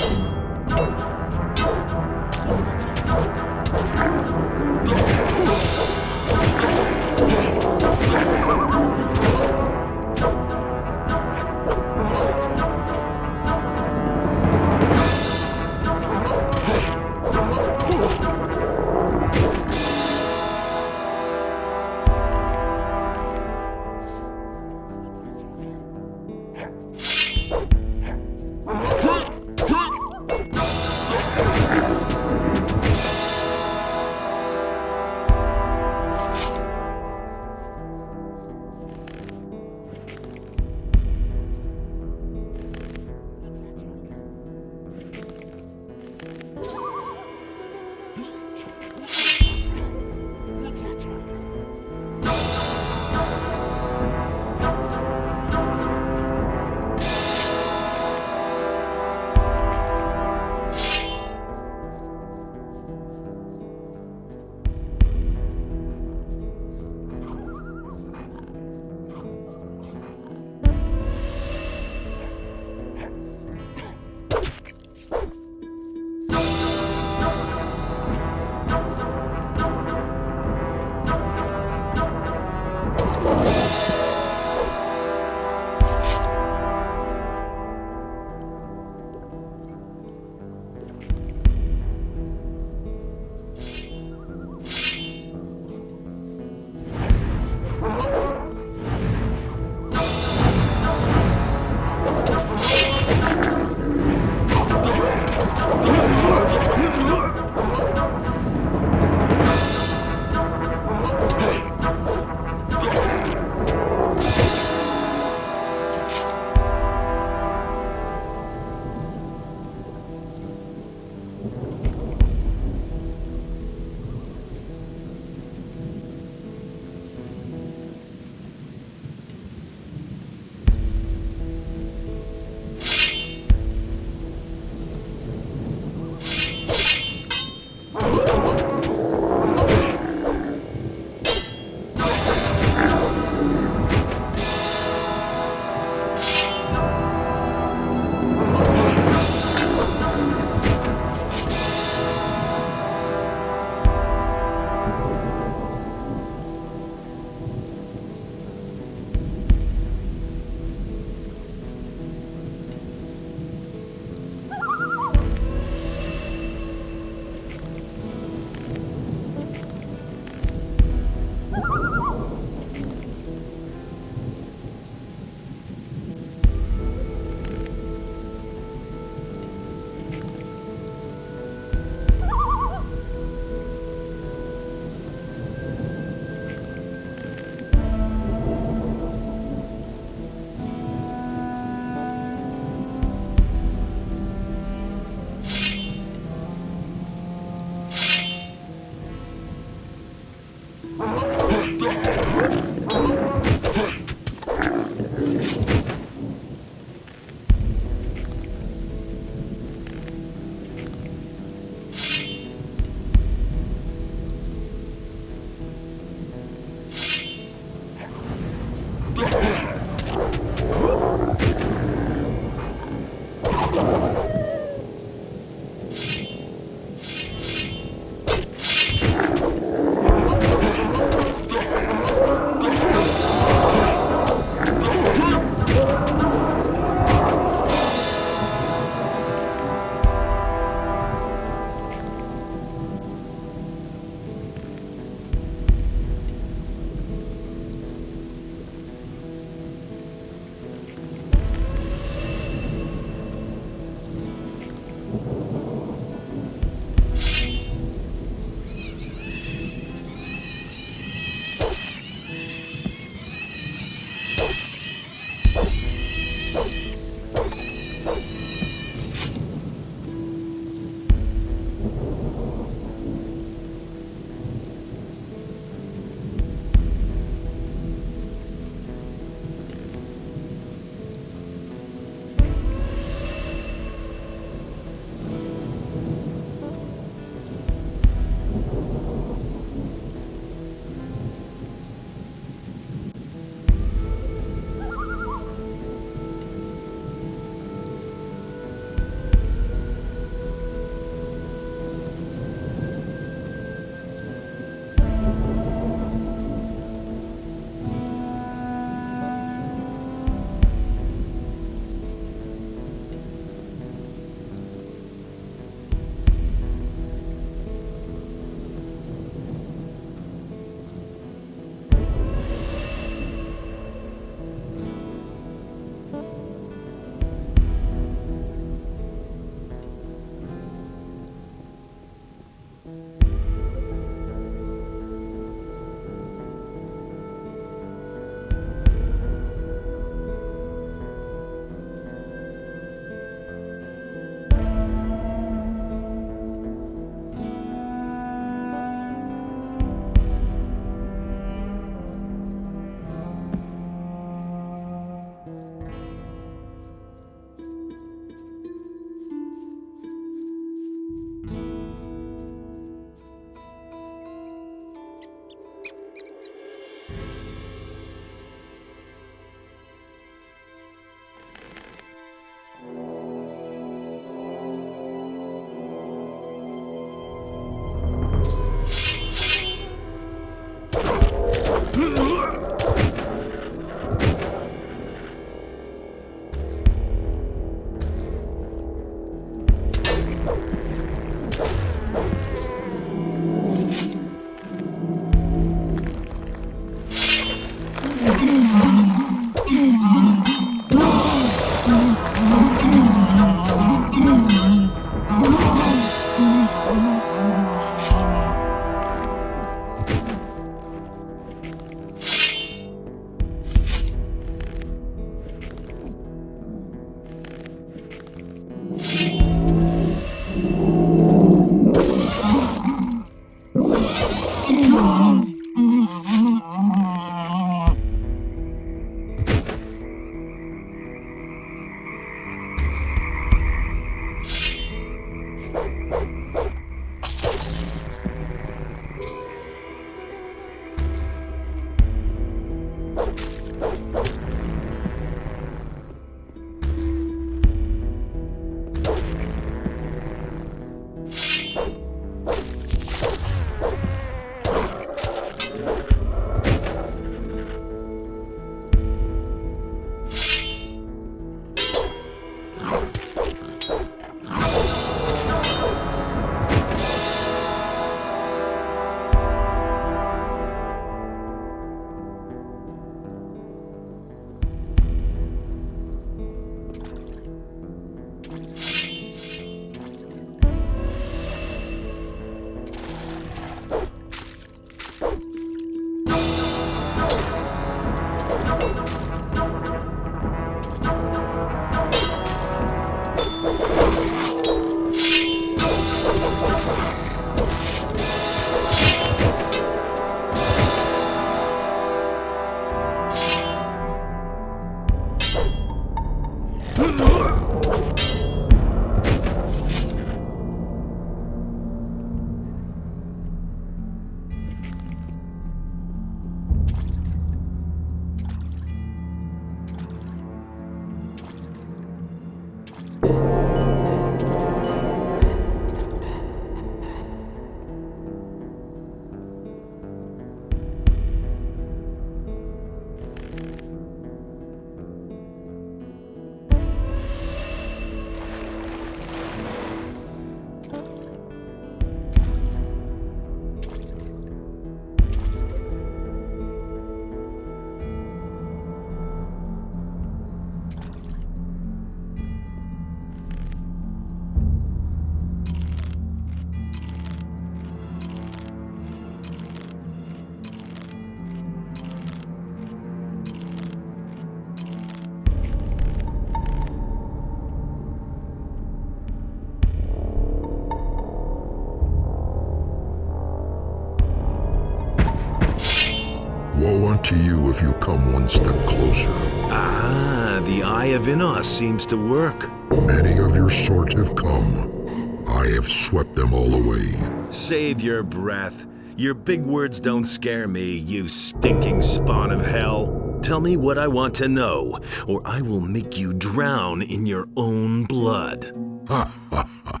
Woe unto you if you come one step closer. Ah, the Eye of Innos seems to work. Many of your sort have come. I have swept them all away. Save your breath. Your big words don't scare me, you stinking spawn of hell. Tell me what I want to know, or I will make you drown in your own blood. Ha ha ha.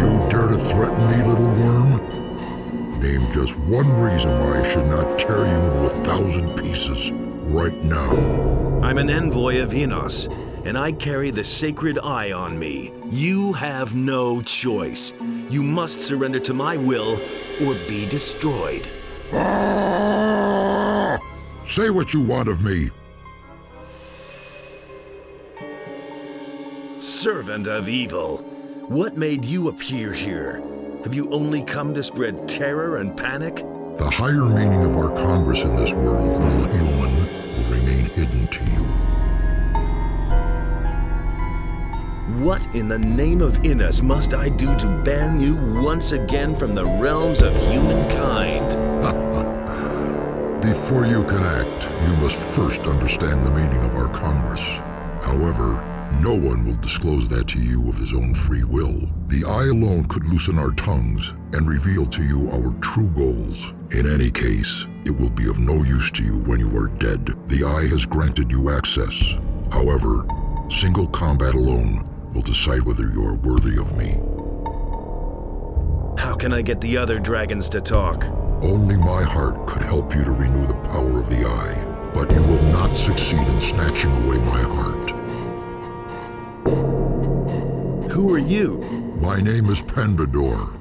You dare to threaten me, little worm? Name just one reason why I should not tear you into 1,000 pieces right now. I'm an envoy of Innos, and I carry the sacred eye on me. You have no choice. You must surrender to my will or be destroyed. Ah! Say what you want of me. Servant of evil, what made you appear here? Have you only come to spread terror and panic? The higher meaning of our Congress in this world, little human, will remain hidden to you. What in the name of Innos must I do to ban you once again from the realms of humankind? Before you can act, you must first understand the meaning of our Congress. However, no one will disclose that to you of his own free will. The Eye alone could loosen our tongues and reveal to you our true goals. In any case, it will be of no use to you when you are dead. The Eye has granted you access. However, single combat alone will decide whether you are worthy of me. How can I get the other dragons to talk? Only my heart could help you to renew the power of the Eye, but you will not succeed in snatching away my heart. Who are you? My name is Pandador,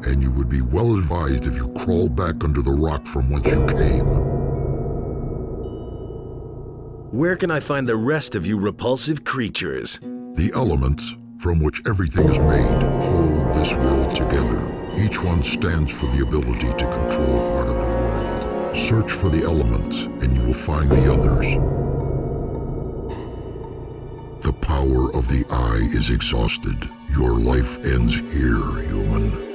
and you would be well advised if you crawl back under the rock from whence you came. Where can I find the rest of you repulsive creatures? The elements from which everything is made hold this world together. Each one stands for the ability to control a part of the world. Search for the elements and you will find the others. The power of the eye is exhausted. Your life ends here, human.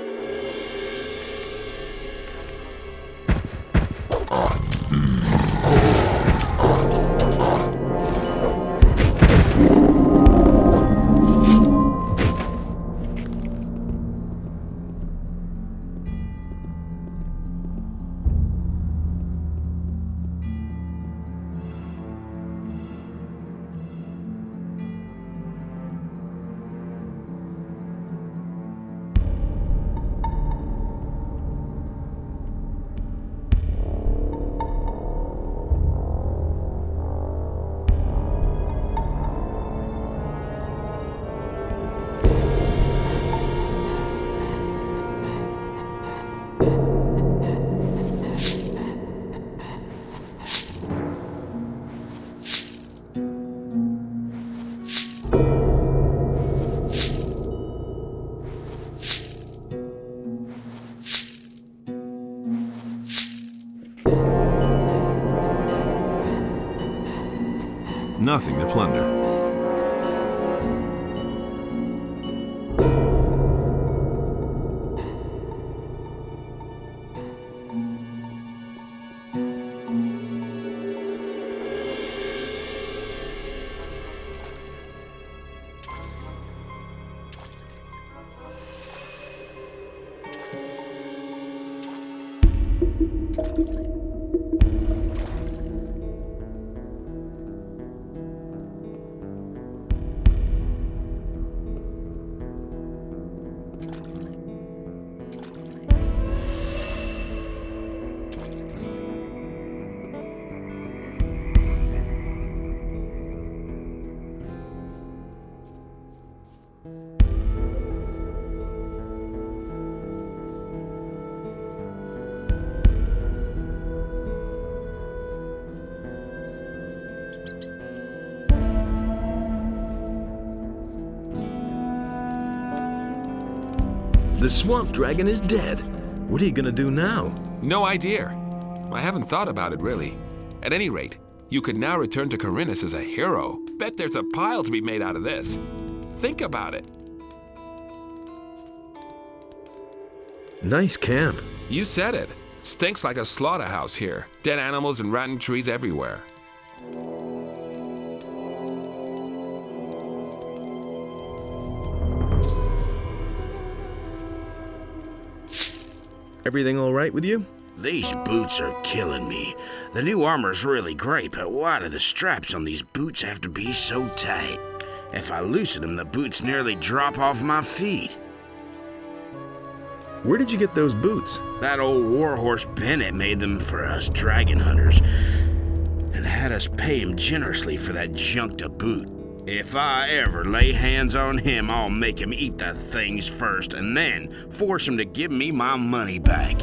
Nothing to plunder. The swamp dragon is dead. What are you gonna do now? No idea. I haven't thought about it, really. At any rate, you could now return to Corinus as a hero. Bet there's a pile to be made out of this. Think about it. Nice camp. You said it. Stinks like a slaughterhouse here. Dead animals and rotten trees everywhere. Everything all right with you? These boots are killing me. The new armor's really great, but why do the straps on these boots have to be so tight? If I loosen them, the boots nearly drop off my feet. Where did you get those boots? That old warhorse Bennett made them for us dragon hunters, and had us pay him generously for that junk to boot. If I ever lay hands on him, I'll make him eat the things first, and then force him to give me my money back.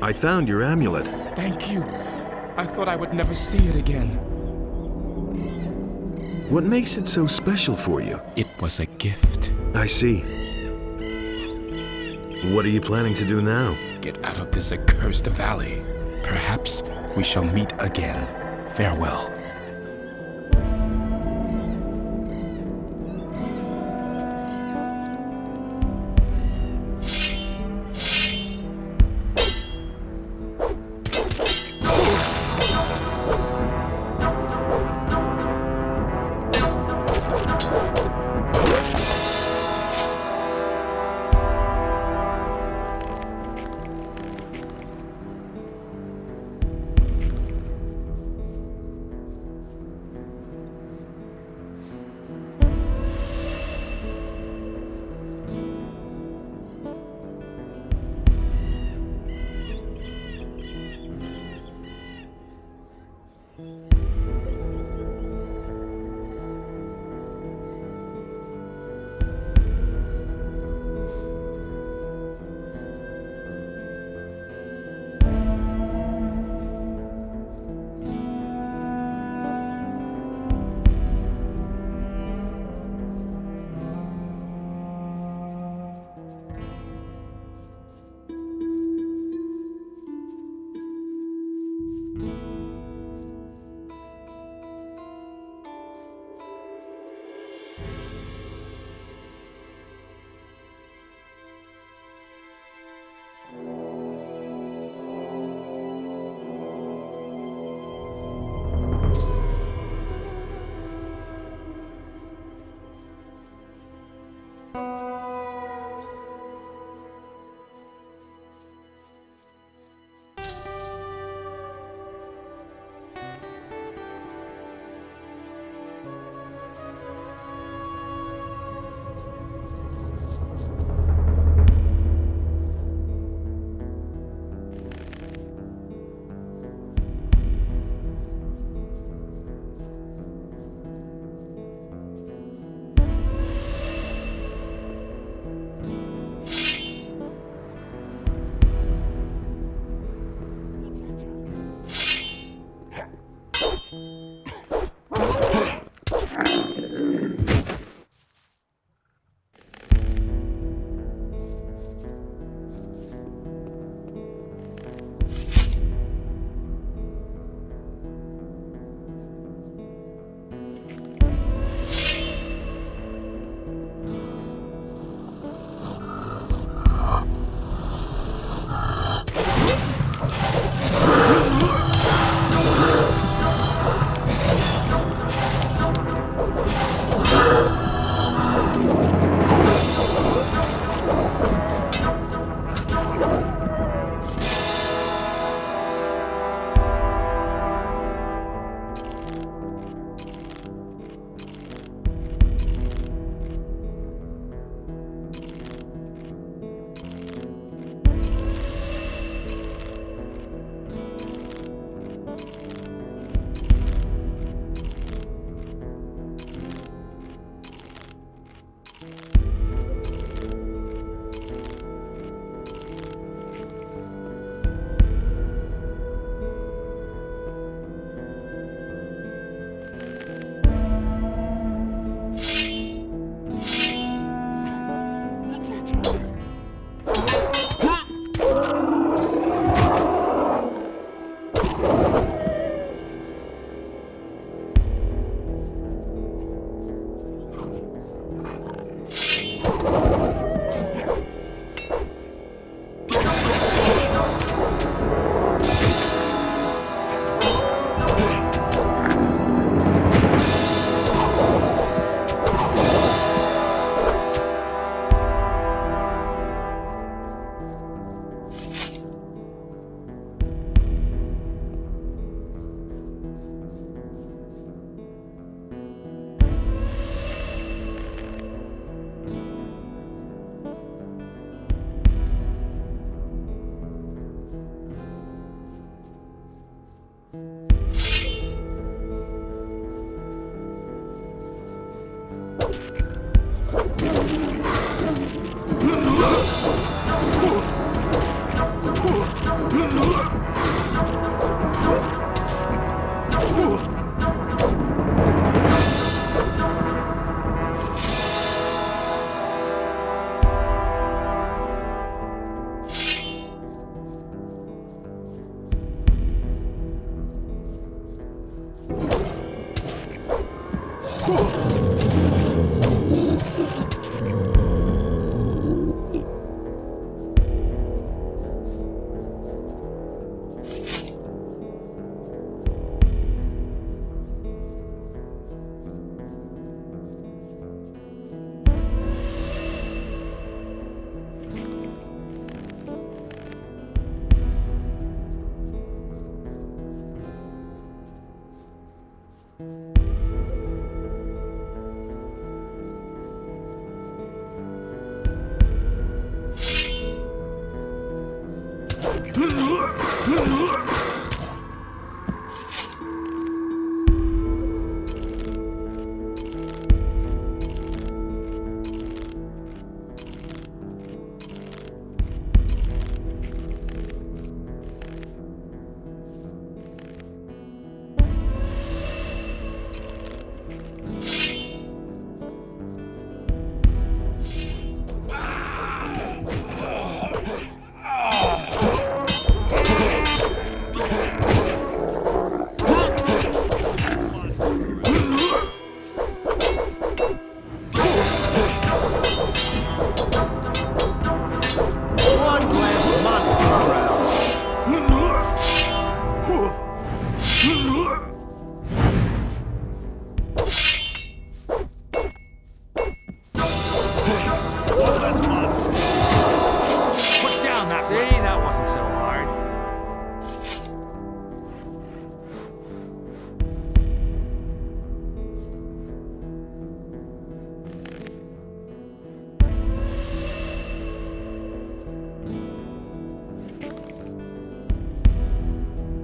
I found your amulet. Thank you. I thought I would never see it again. What makes it so special for you? It was a gift. I see. What are you planning to do now? Get out of this accursed valley. Perhaps we shall meet again. Farewell.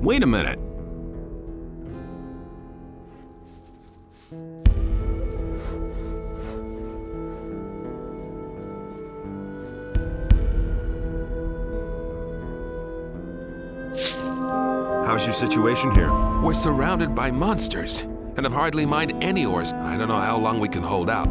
Wait a minute. How's your situation here? We're surrounded by monsters, and have hardly mined any ores. I don't know how long we can hold out.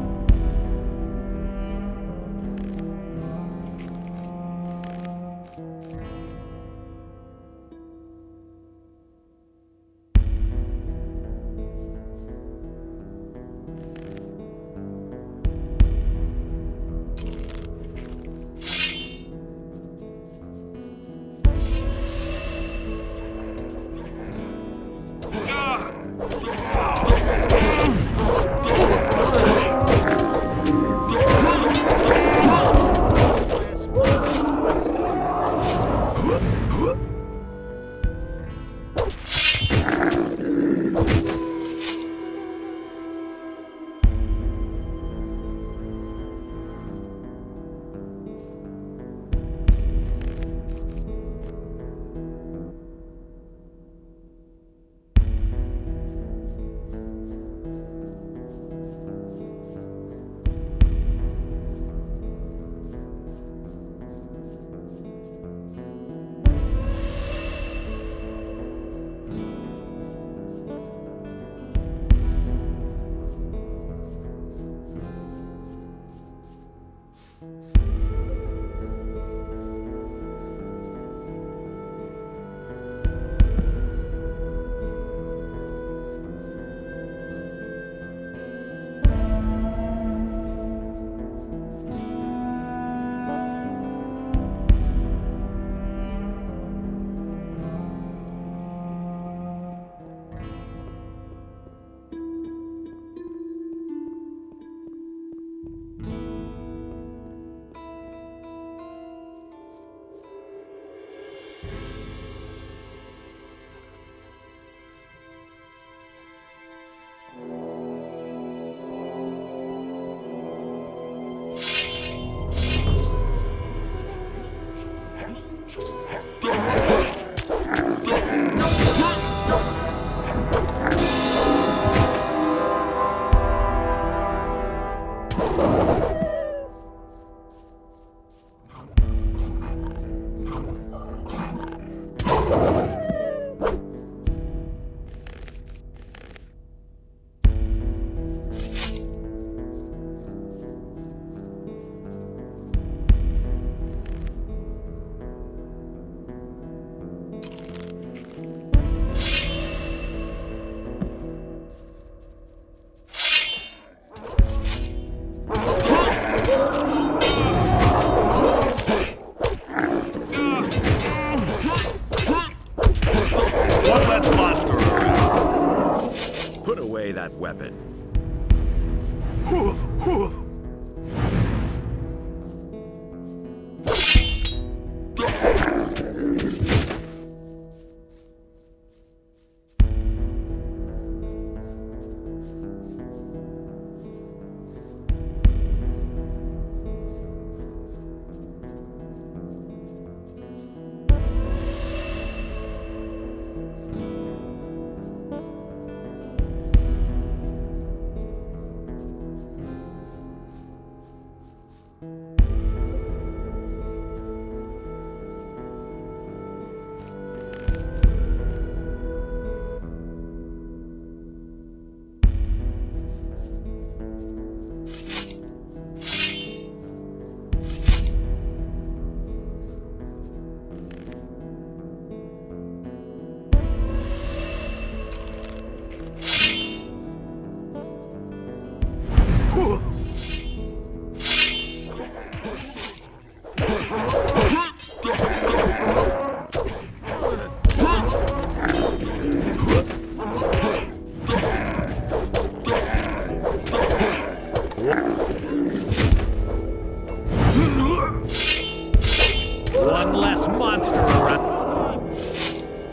One less monster around.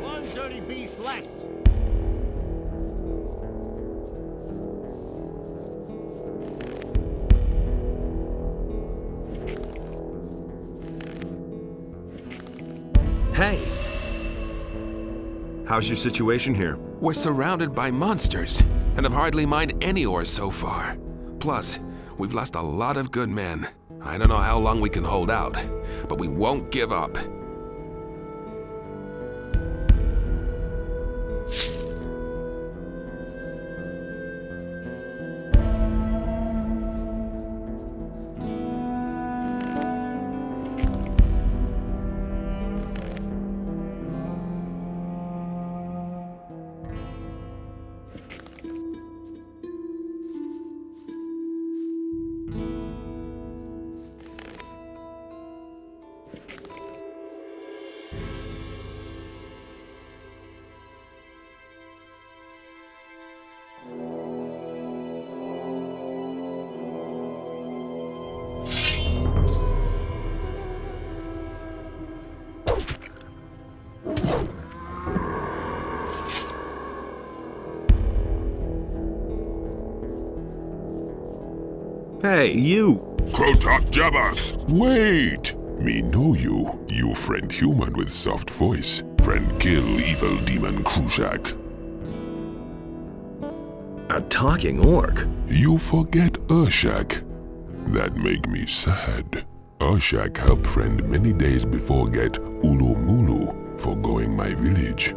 One dirty beast less. Hey! How's your situation here? We're surrounded by monsters, and have hardly mined any ores so far. Plus, we've lost a lot of good men. I don't know how long we can hold out, but we won't give up. Hey, you! Kotak Jabbath! Wait! Me know you. You friend human with soft voice. Friend kill evil demon Krushak. A talking orc? You forget Urshak. That make me sad. Urshak help friend many days before get Ulumulu for going my village.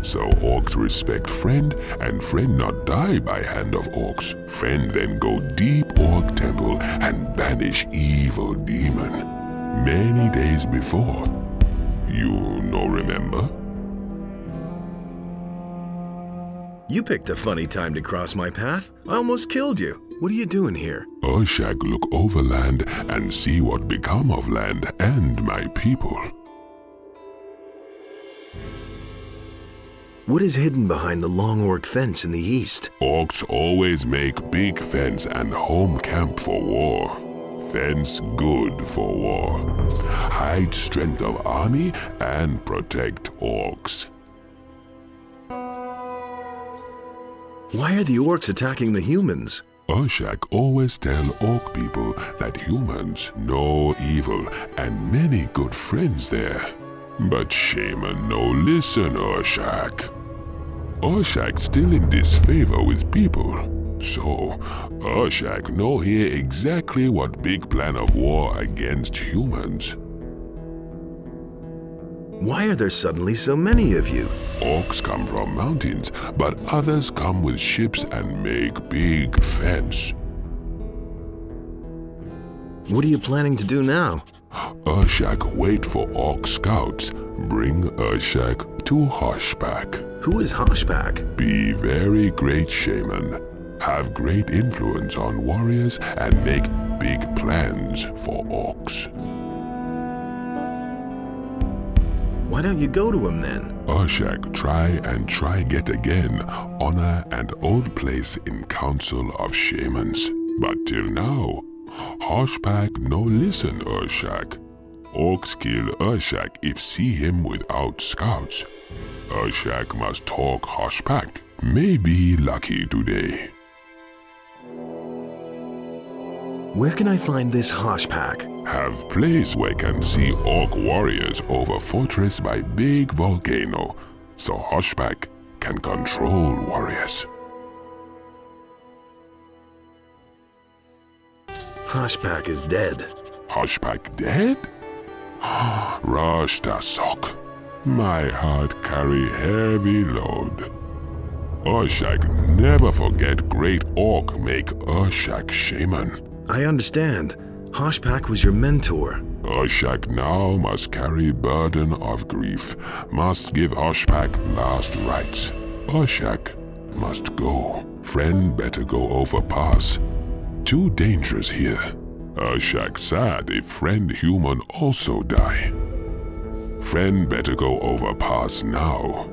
So orcs respect friend, and friend not die by hand of orcs. Friend then go deep orc temple and banish evil demon. Many days before. You no remember? You picked a funny time to cross my path. I almost killed you. What are you doing here? Urshak look over land and see what become of land and my people. What is hidden behind the long orc fence in the east? Orcs always make big fence and home camp for war. Fence good for war. Hide strength of army and protect orcs. Why are the orcs attacking the humans? Urshak always tell orc people that humans know evil and many good friends there. But shaman no listen, Urshak. Urshak still in disfavor with people. So, Urshak know here exactly what big plan of war against humans. Why are there suddenly so many of you? Orcs come from mountains, but others come with ships and make big fence. What are you planning to do now? Urshak wait for orc scouts. Bring Urshak to Hoshpak. Who is Hoshpak? Be very great shaman. Have great influence on warriors and make big plans for orcs. Why don't you go to him then? Urshak try get again honor and old place in council of shamans. But till now, Hoshpak no listen Urshak. Orcs kill Urshak if see him without scouts. Urshak must talk Hoshpak. Maybe lucky today. Where can I find this Hoshpak? Have place where can see orc warriors over fortress by big volcano, so Hoshpak can control warriors. Hoshpak is dead. Hoshpak dead? Rush sock. My heart carry heavy load. Urshak never forget great orc make Urshak shaman. I understand. Hoshpak was your mentor. Urshak now must carry burden of grief, must give Hoshpak last rites. Urshak must go. Friend better go over pass. Too dangerous here. Shaq sad a friend human also die. Friend better go over pass now.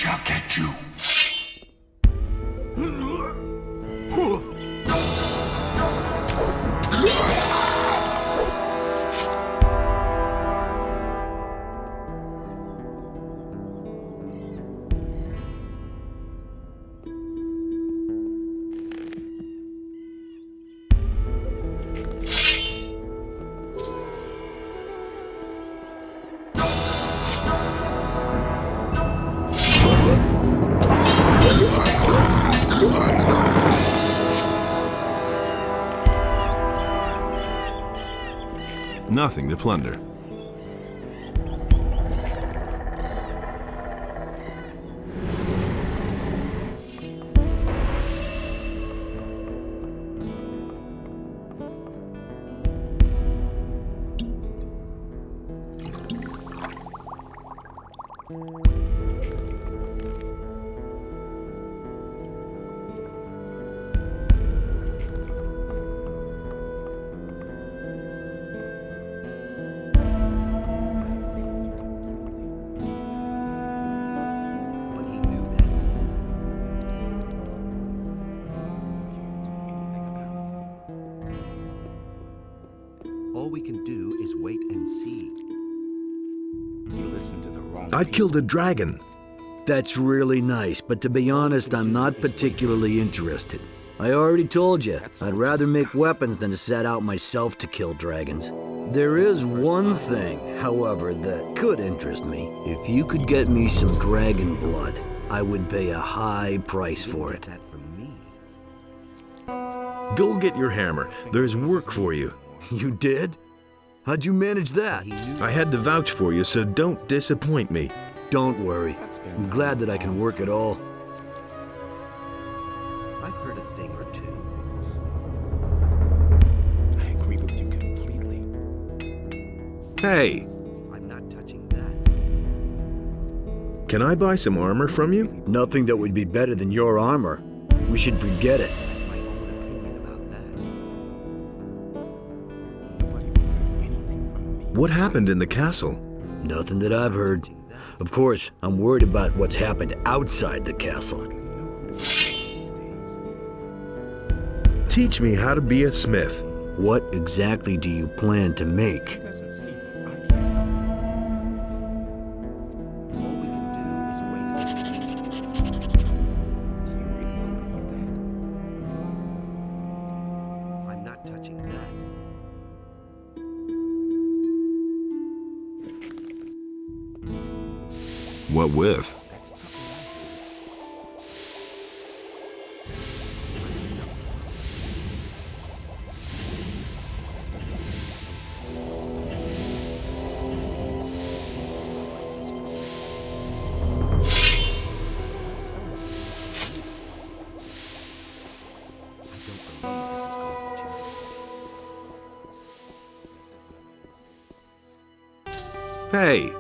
shall get you. Nothing to plunder. All we can do is wait and see. He listened to the wrong I killed a dragon. That's really nice, but to be honest, I'm not particularly interested. I already told you, I'd rather make weapons than to set out myself to kill dragons. There is one thing, however, that could interest me. If you could get me some dragon blood, I would pay a high price for it. Go get your hammer. There's work for you. You did? How'd you manage that? I had to vouch for you, so don't disappoint me. Don't worry. I'm glad that I can work at all. I've heard a thing or two. I agree with you completely. Hey, I'm not touching that. can I buy some armor from you? Nothing that would be better than your armor. We should forget it. My own opinion about that. Nobody will learn anything from me. What happened in the castle? Nothing that I've heard. Of course, I'm worried about what's happened outside the castle. Teach me how to be a smith. What exactly do you plan to make? He doesn't see that I can't help All we can do is wait and see. it. Do you really believe that? I'm not touching that. What with? That's not what Hey!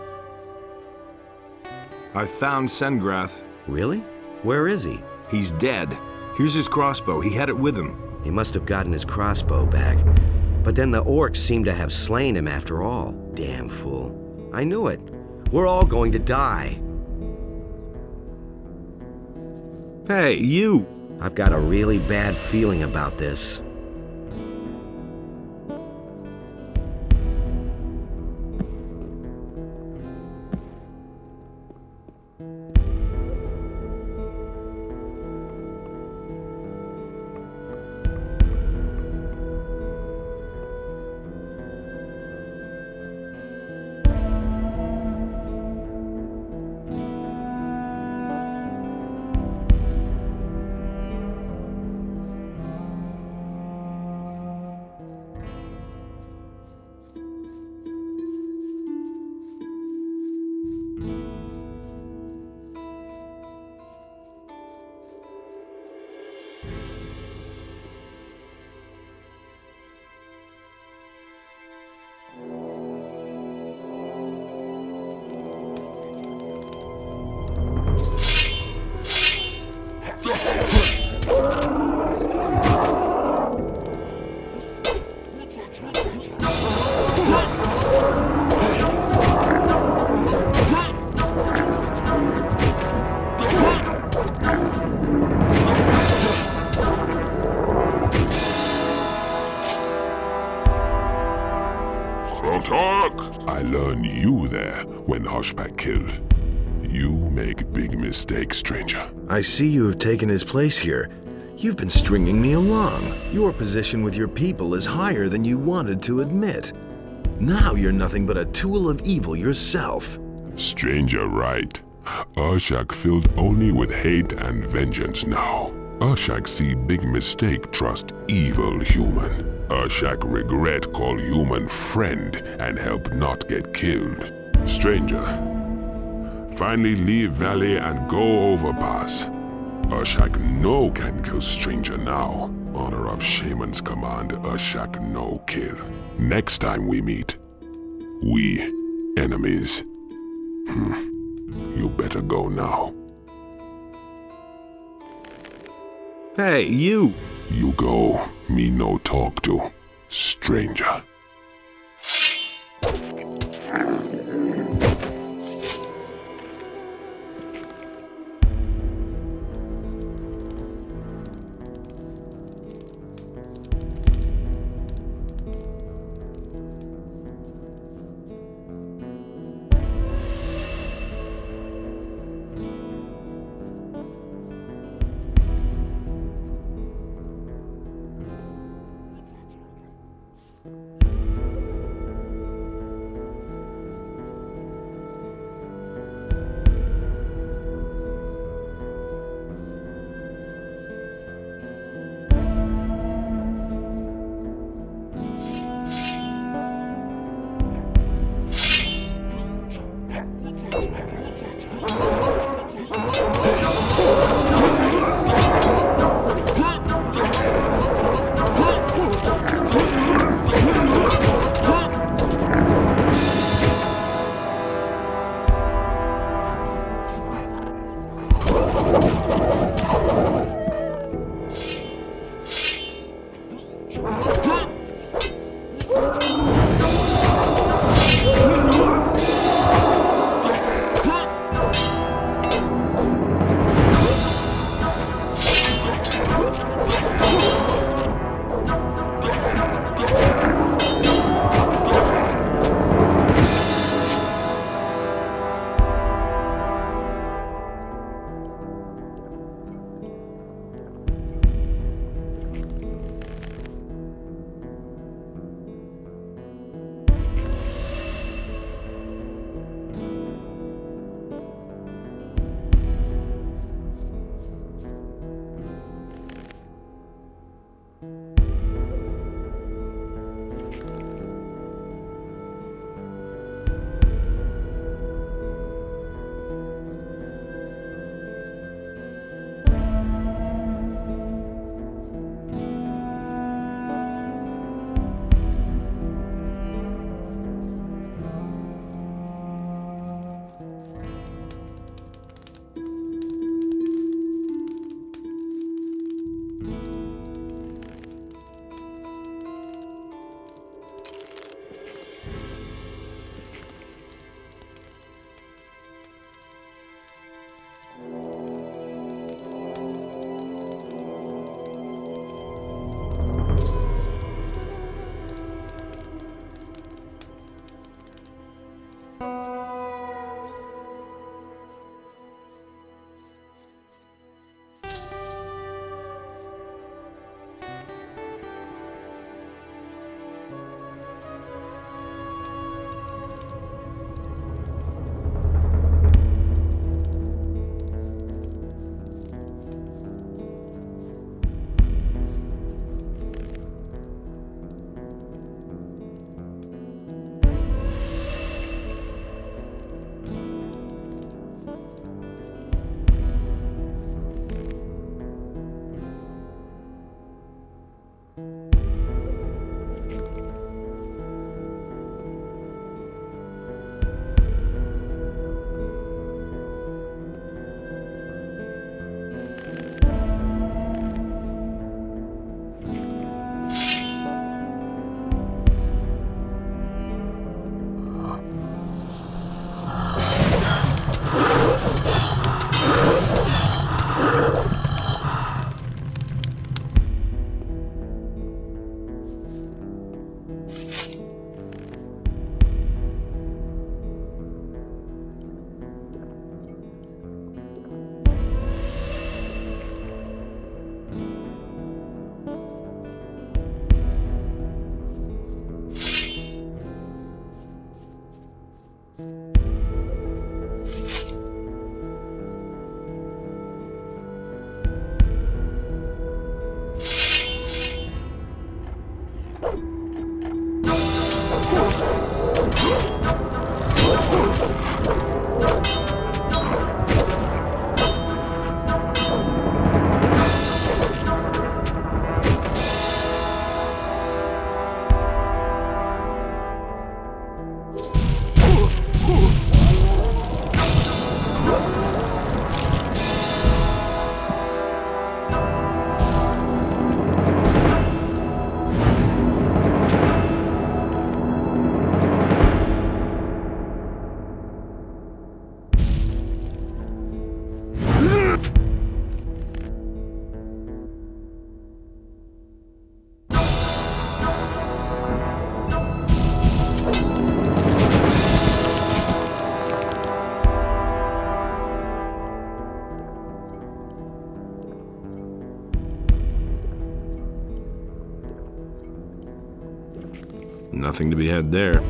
I found Sengrath. Really? Where is he? He's dead. Here's his crossbow. He had it with him. He must have gotten his crossbow back. But then the orcs seem to have slain him after all. Damn fool. I knew it. We're all going to die. Hey, you! I've got a really bad feeling about this. I learned you there when Hushback killed. You make big mistakes, stranger. I see you have taken his place here. You've been stringing me along. Your position with your people is higher than you wanted to admit. Now you're nothing but a tool of evil yourself. Stranger, right. Urshak filled only with hate and vengeance now. Urshak see big mistake trust evil human. Urshak regret call human friend and help not get killed. Stranger, finally leave valley and go overpass. Urshak no can kill stranger now. Honor of shaman's command, Urshak no kill. Next time we meet, we enemies. You better go now. Hey, you! You go, me no talk to. Stranger. Nothing to be had there.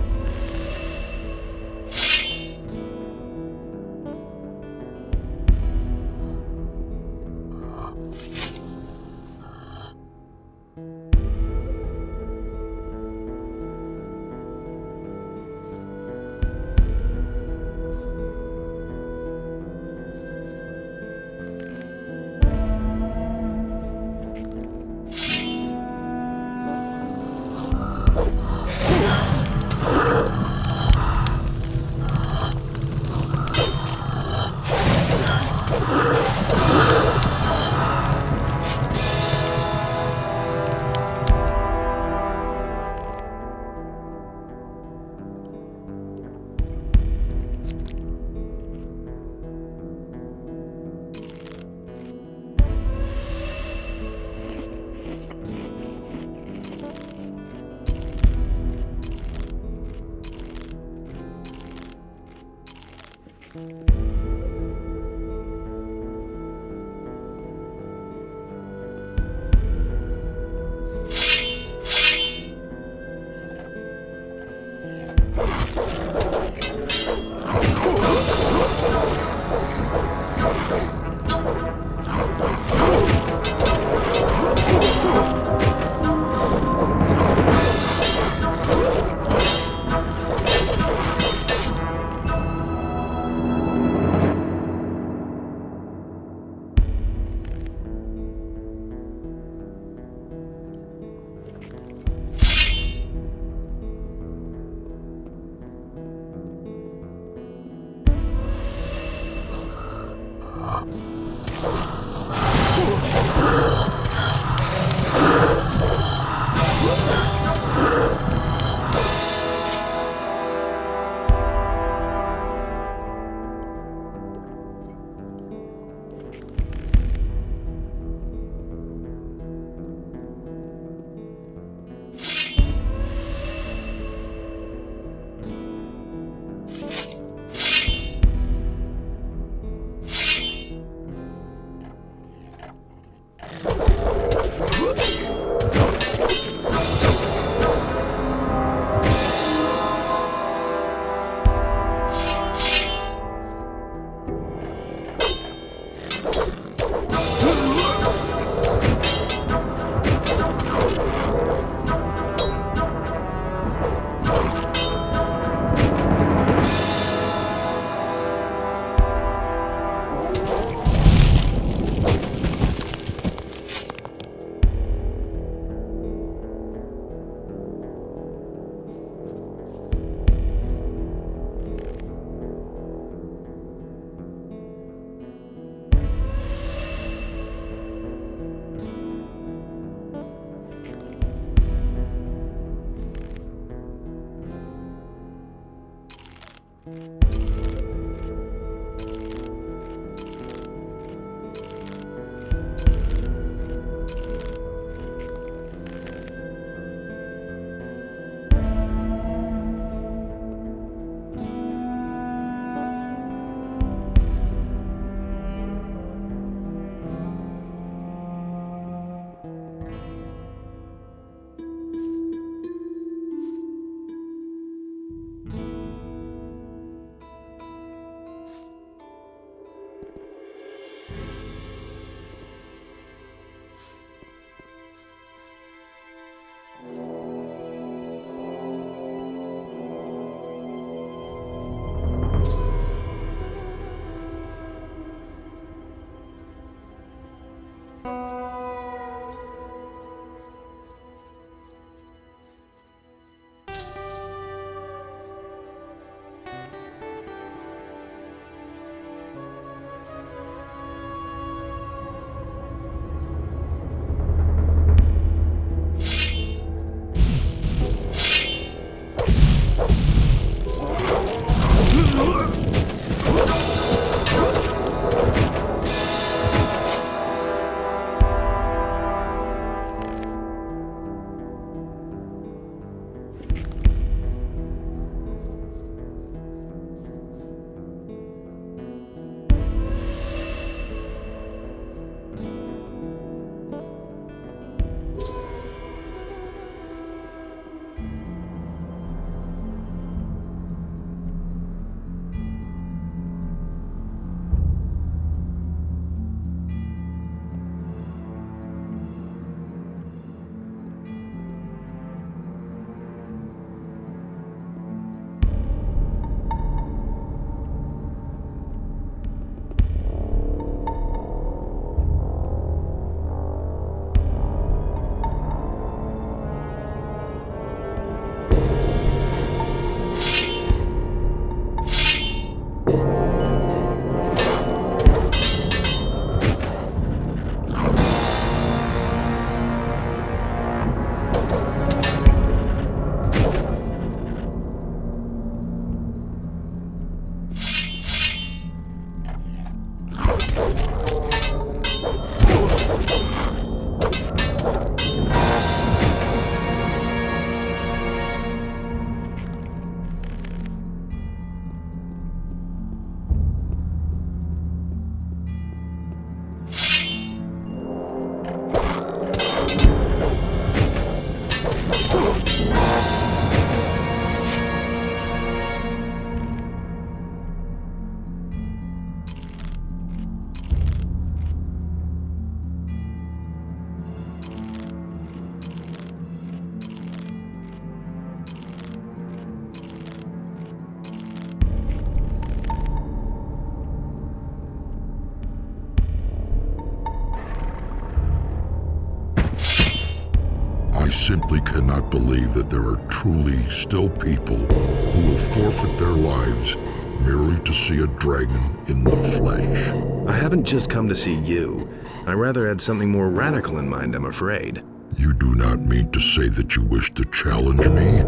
I simply cannot believe that there are truly still people who will forfeit their lives merely to see a dragon in the flesh. I haven't just come to see you. I rather had something more radical in mind, I'm afraid. You do not mean to say that you wish to challenge me?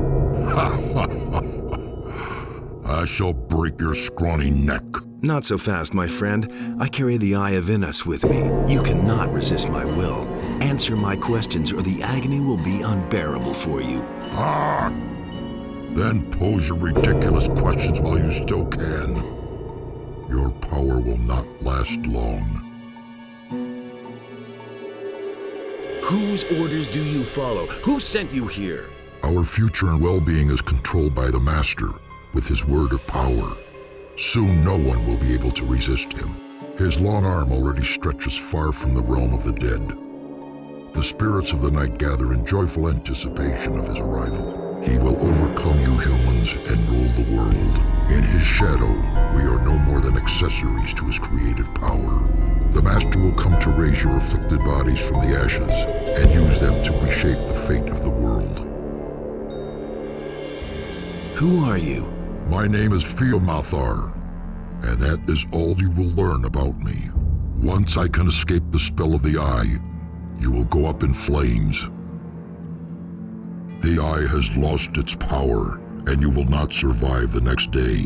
I shall break your scrawny neck. Not so fast, my friend. I carry the Eye of Inus with me. You cannot resist my will. Answer my questions or the agony will be unbearable for you. Ah! Then pose your ridiculous questions while you still can. Your power will not last long. Whose orders do you follow? Who sent you here? Our future and well-being is controlled by the Master, with his word of power. Soon no one will be able to resist him. His long arm already stretches far from the realm of the dead. The spirits of the night gather in joyful anticipation of his arrival. He will overcome you humans and rule the world. In his shadow, we are no more than accessories to his creative power. The Master will come to raise your afflicted bodies from the ashes and use them to reshape the fate of the world. Who are you? My name is Fiamathar, and that is all you will learn about me. Once I can escape the spell of the Eye, you will go up in flames. The Eye has lost its power, and you will not survive the next day.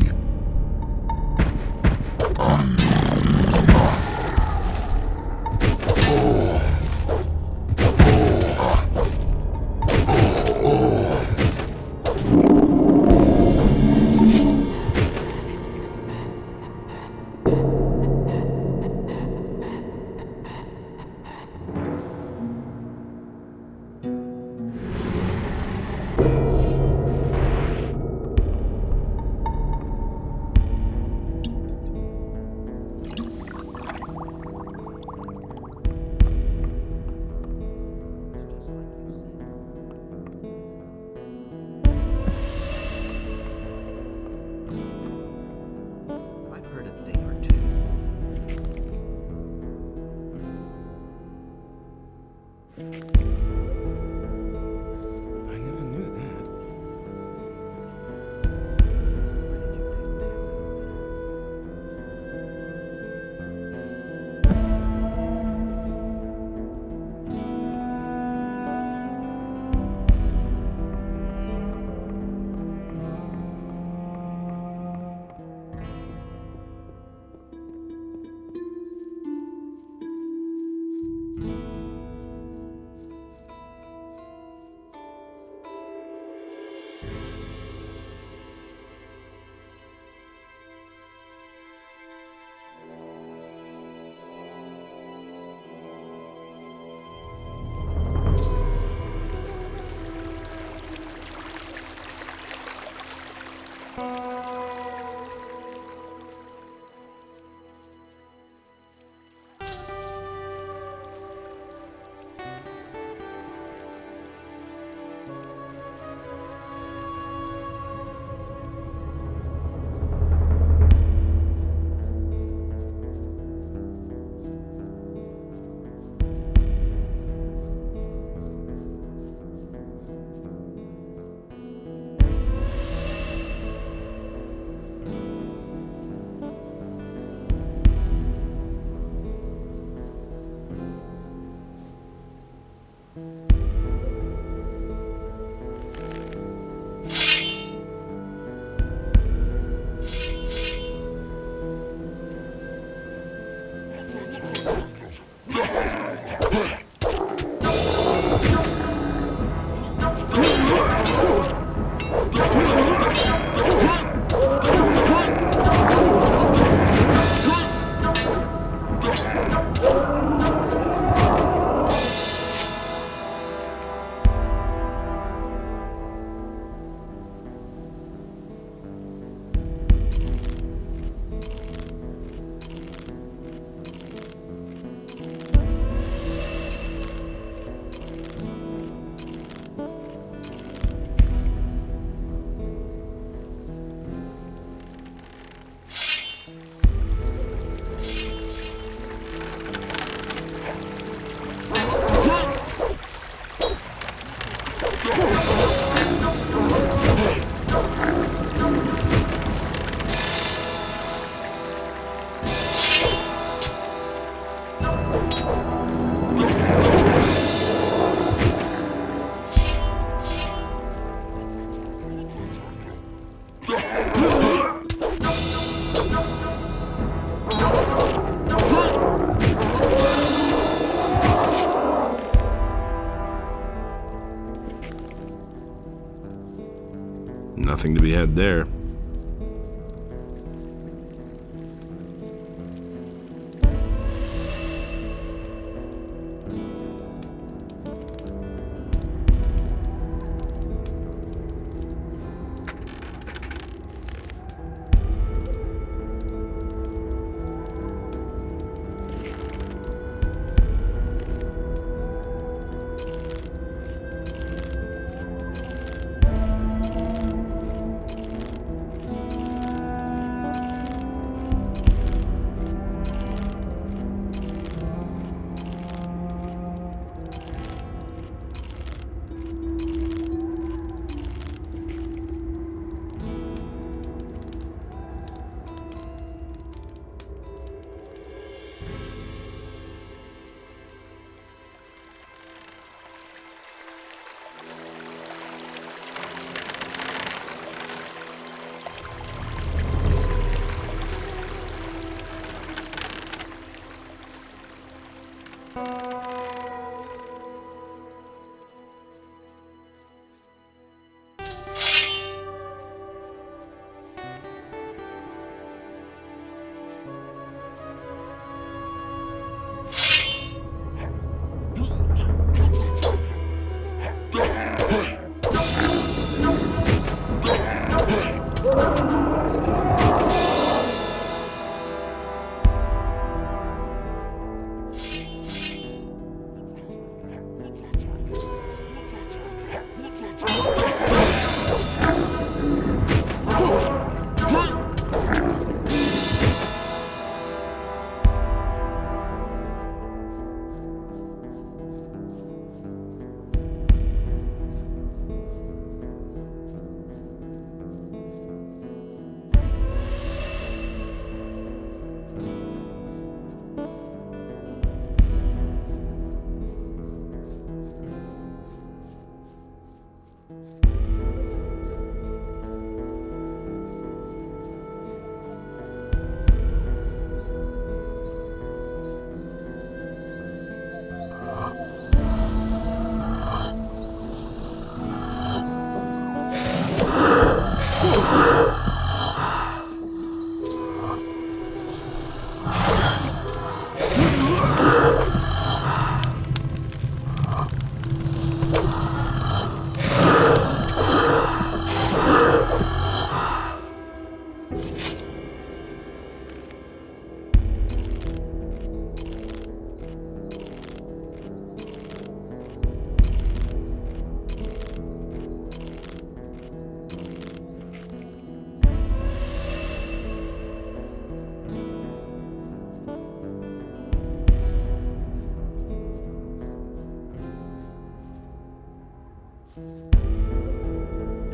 Nothing to be had there.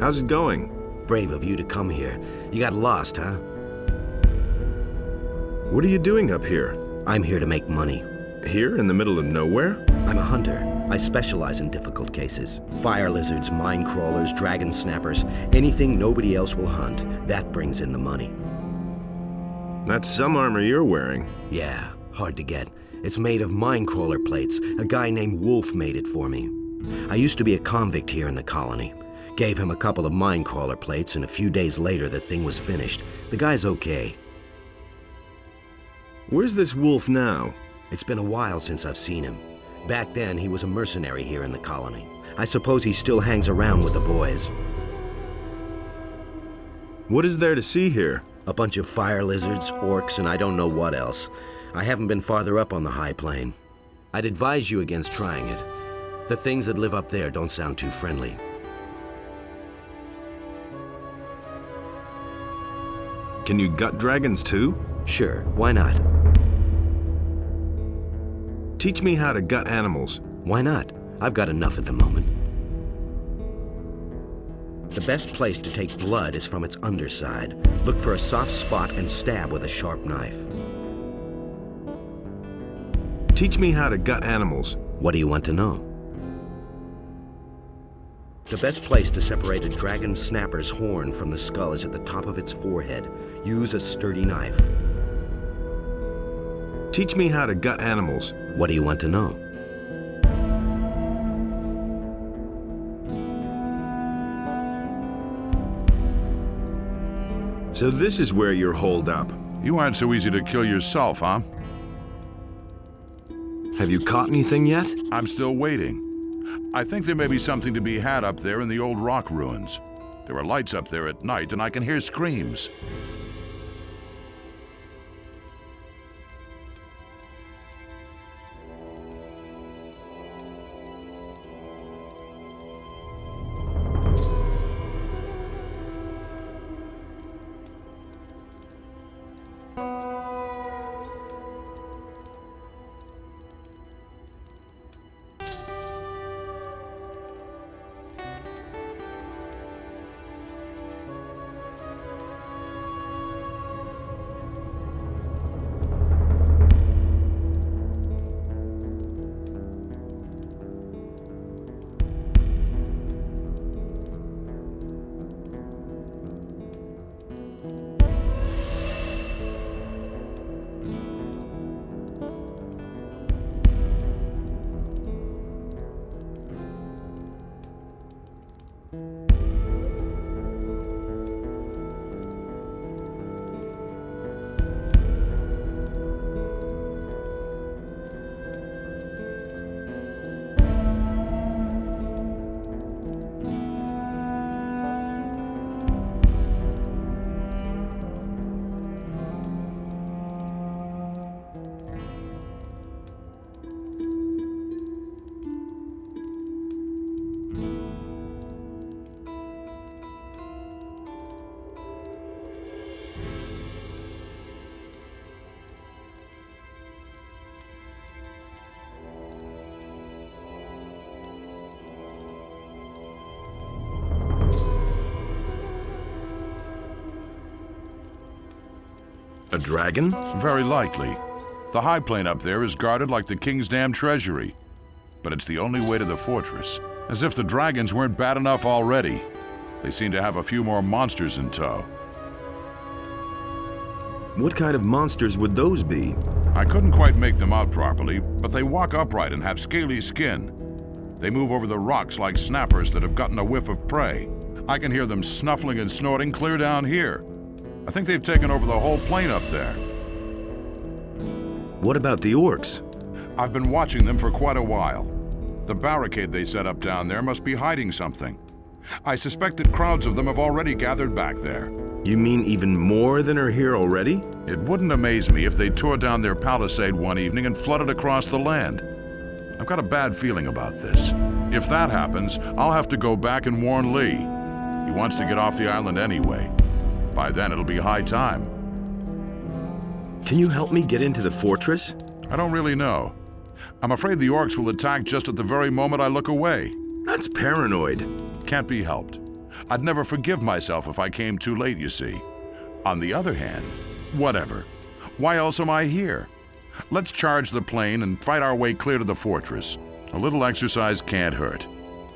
How's it going? Brave of you to come here. You got lost, huh? What are you doing up here? I'm here to make money. Here in the middle of nowhere? I'm a hunter. I specialize in difficult cases. Fire lizards, mine crawlers, dragon snappers, anything nobody else will hunt. That brings in the money. That's some armor you're wearing. Yeah, hard to get. It's made of mine crawler plates. A guy named Wolf made it for me. I used to be a convict here in the colony. Gave him a couple of mine crawler plates, and a few days later the thing was finished. The guy's okay. Where's this Wolf now? It's been a while since I've seen him. Back then, he was a mercenary here in the colony. I suppose he still hangs around with the boys. What is there to see here? A bunch of fire lizards, orcs, and I don't know what else. I haven't been farther up on the high plain. I'd advise you against trying it. The things that live up there don't sound too friendly. Can you gut dragons too? Sure, why not? Teach me how to gut animals. Why not? I've got enough at the moment. The best place to take blood is from its underside. Look for a soft spot and stab with a sharp knife. Teach me how to gut animals. What do you want to know? The best place to separate a dragon snapper's horn from the skull is at the top of its forehead. Use a sturdy knife. Teach me how to gut animals. What do you want to know? So this is where you're holed up. You aren't so easy to kill yourself, huh? Have you caught anything yet? I'm still waiting. I think there may be something to be had up there in the old rock ruins. There are lights up there at night, and I can hear screams. A dragon? Very likely. The high plane up there is guarded like the king's damn treasury. But it's the only way to the fortress. As if the dragons weren't bad enough already. They seem to have a few more monsters in tow. What kind of monsters would those be? I couldn't quite make them out properly, but they walk upright and have scaly skin. They move over the rocks like snappers that have gotten a whiff of prey. I can hear them snuffling and snorting clear down here. I think they've taken over the whole plain up there. What about the orcs? I've been watching them for quite a while. The barricade they set up down there must be hiding something. I suspect that crowds of them have already gathered back there. You mean even more than are here already? It wouldn't amaze me if they tore down their palisade one evening and flooded across the land. I've got a bad feeling about this. If that happens, I'll have to go back and warn Lee. He wants to get off the island anyway. By then, it'll be high time. Can you help me get into the fortress? I don't really know. I'm afraid the orcs will attack just at the very moment I look away. That's paranoid. Can't be helped. I'd never forgive myself if I came too late, you see. On the other hand, whatever. Why else am I here? Let's charge the plane and fight our way clear to the fortress. A little exercise can't hurt.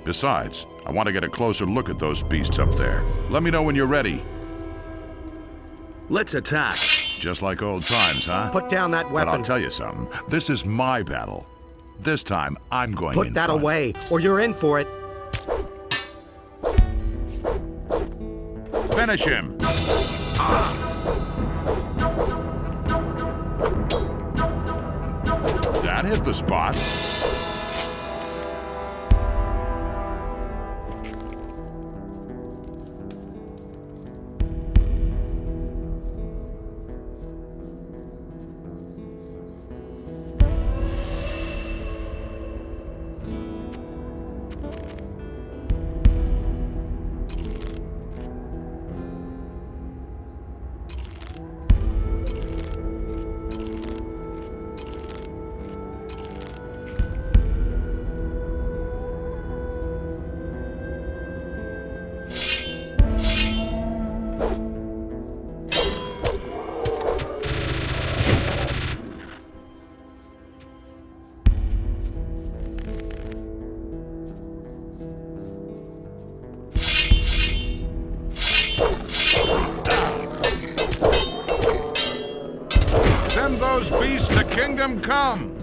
Besides, I want to get a closer look at those beasts up there. Let me know when you're ready. Let's attack. Just like old times, huh? Put down that weapon. But I'll tell you something. This is my battle. This time, I'm going in Put that front. away, or you're in for it. Finish him! That hit the spot. kingdom come!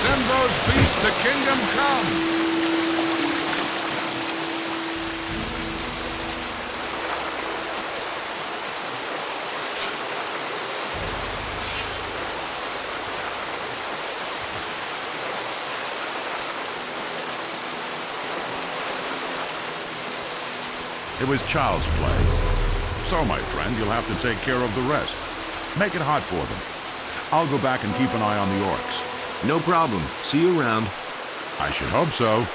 Send those beasts to kingdom come! It was child's play. So, my friend, you'll have to take care of the rest. Make it hot for them. I'll go back and keep an eye on the orcs. No problem. See you around. I should hope so.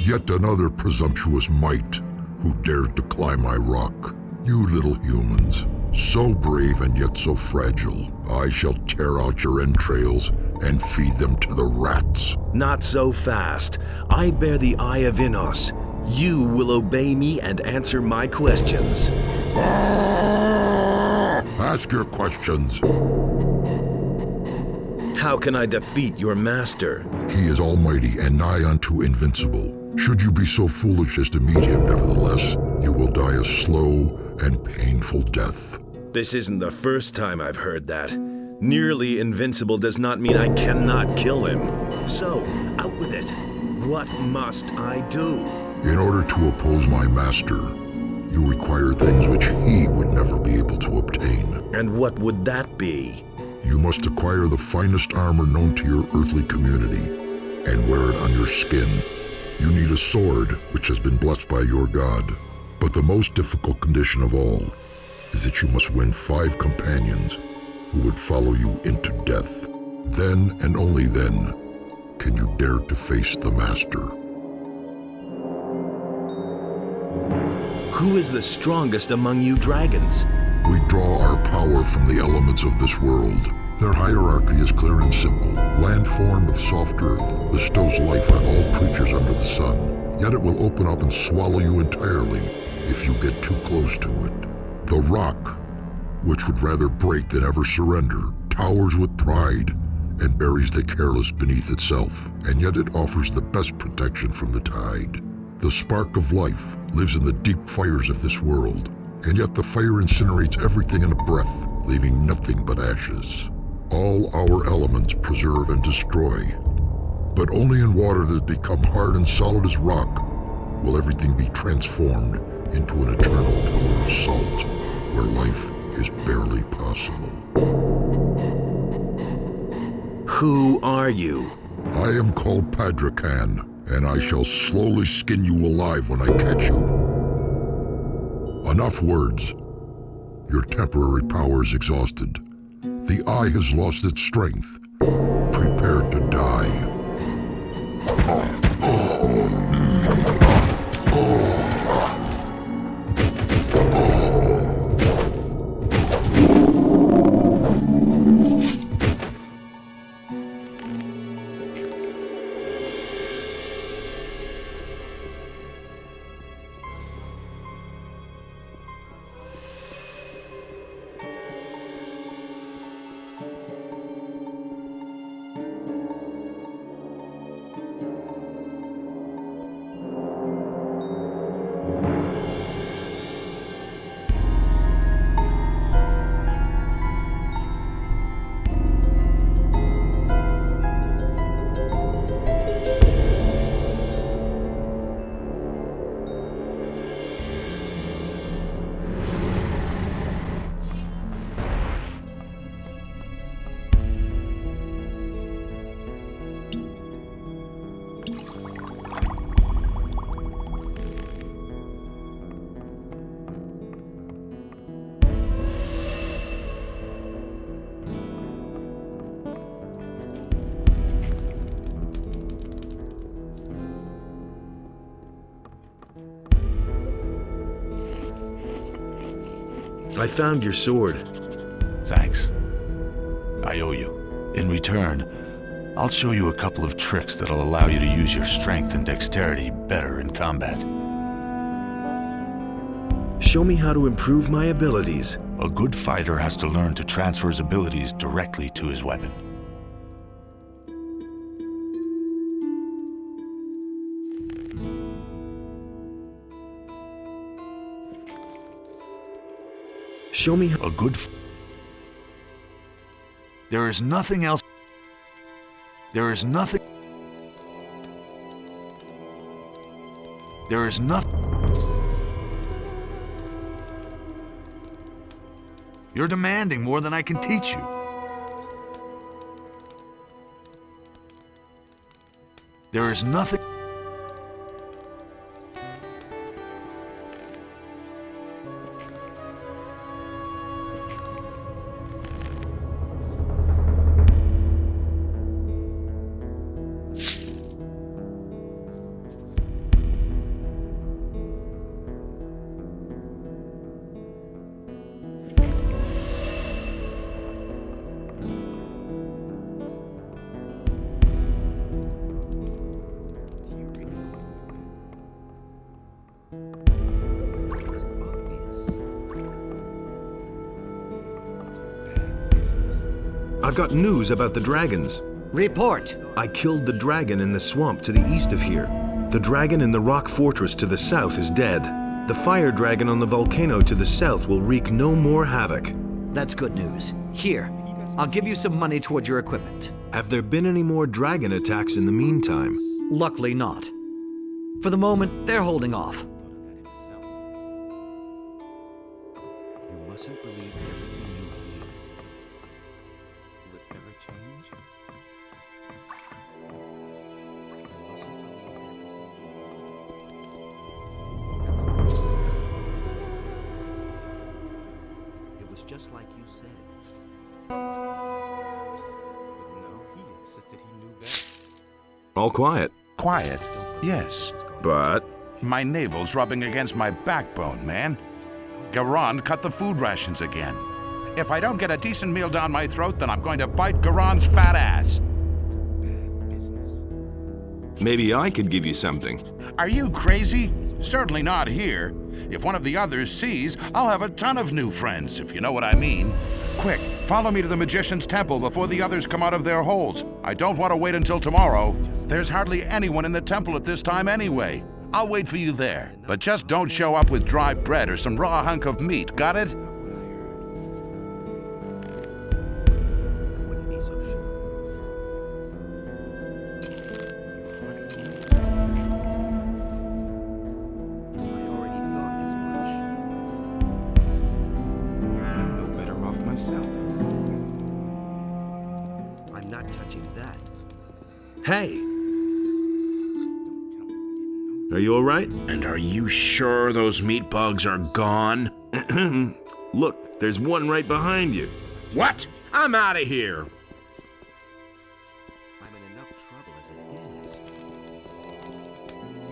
Yet another presumptuous mite who dared to climb my rock. You little humans, so brave and yet so fragile. I shall tear out your entrails and feed them to the rats. Not so fast. I bear the Eye of Innos. You will obey me and answer my questions. Ask your questions. How can I defeat your master? He is almighty and nigh unto invincible. Should you be so foolish as to meet him, nevertheless, you will die a slow and painful death. This isn't the first time I've heard that. Nearly invincible does not mean I cannot kill him. So, out with it. What must I do? In order to oppose my master, you require things which he would never be able to obtain. And what would that be? You must acquire the finest armor known to your earthly community and wear it on your skin. You need a sword which has been blessed by your god. But the most difficult condition of all is that you must win 5 companions who would follow you into death. Then and only then can you dare to face the master. Who is the strongest among you dragons? We draw our power from the elements of this world. Their hierarchy is clear and simple. Land form of soft earth bestows life on all creatures under the sun, yet it will open up and swallow you entirely if you get too close to it. The rock, which would rather break than ever surrender, towers with pride and buries the careless beneath itself, and yet it offers the best protection from the tide. The spark of life lives in the deep fires of this world, and yet the fire incinerates everything in a breath, leaving nothing but ashes. All our elements preserve and destroy, but only in water that has become hard and solid as rock will everything be transformed into an eternal pillar of salt, where life is barely possible. Who are you? I am called Padrakan, and I shall slowly skin you alive when I catch you. Enough words. Your temporary power is exhausted. The eye has lost its strength. Prepare to die. I found your sword. Thanks. I owe you. In return, I'll show you a couple of tricks that'll allow you to use your strength and dexterity better in combat. Show me how to improve my abilities. A good fighter has to learn to transfer his abilities directly to his weapon. Show me a good There is nothing else. There is nothing. There is nothing. You're demanding more than I can teach you. There is nothing. I've got news about the dragons. Report. I killed the dragon in the swamp to the east of here. The dragon in the rock fortress to the south is dead. The fire dragon on the volcano to the south will wreak no more havoc. That's good news. Here, I'll give you some money toward your equipment. Have there been any more dragon attacks in the meantime? Luckily not. For the moment, they're holding off. You mustn't believe everything you hear. Will it ever change? It was just like you said. But no, he insisted he knew better. All quiet. Quiet, yes. But My navel's rubbing against my backbone, man. Garand cut the food rations again. If I don't get a decent meal down my throat, then I'm going to bite Garand's fat ass. maybe I could give you something. Are you crazy? Certainly not here. If one of the others sees, I'll have a ton of new friends, if you know what I mean. Quick, follow me to the Magician's Temple before the others come out of their holes. I don't want to wait until tomorrow. There's hardly anyone in the temple at this time anyway. I'll wait for you there. But just don't show up with dry bread or some raw hunk of meat, got it? Hey! Are you all right? And are you sure those meat bugs are gone? Look, there's one right behind you. What? I'm out of here. I'm in enough trouble as it is.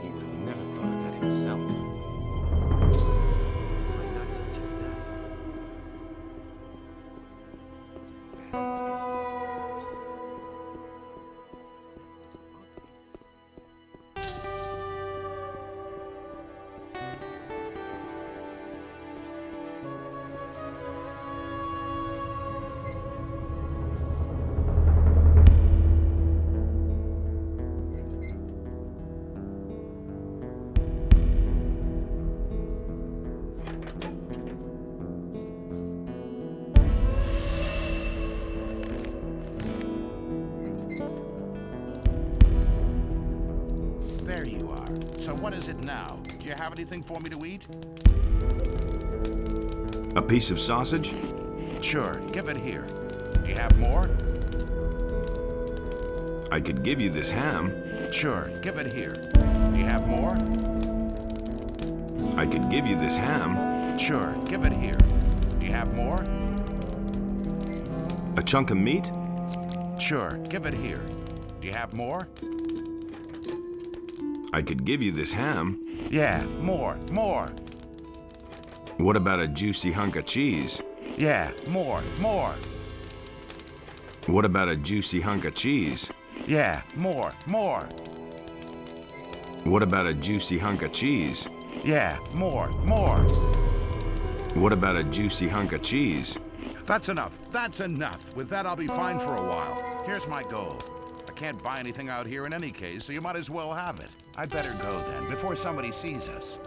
He would have never thought of that himself. I'm not touching that. It's a bad business. There you are. So what is it now? Do you have anything for me to eat? A piece of sausage? Sure, give it here. Do you have more? I could give you this ham. Sure, give it here. Do you have more? I could give you this ham. Sure, give it here. Do you have more? A chunk of meat? Sure, give it here. Do you have more? I could give you this ham. Yeah, more. What about a juicy hunk of cheese? Yeah, more. What about a juicy hunk of cheese? Yeah, more. What about a juicy hunk of cheese? Yeah, more. What about a juicy hunk of cheese? That's enough. With that, I'll be fine for a while. Here's my gold. I can't buy anything out here in any case, so you might as well have it. I'd better go then, before somebody sees us.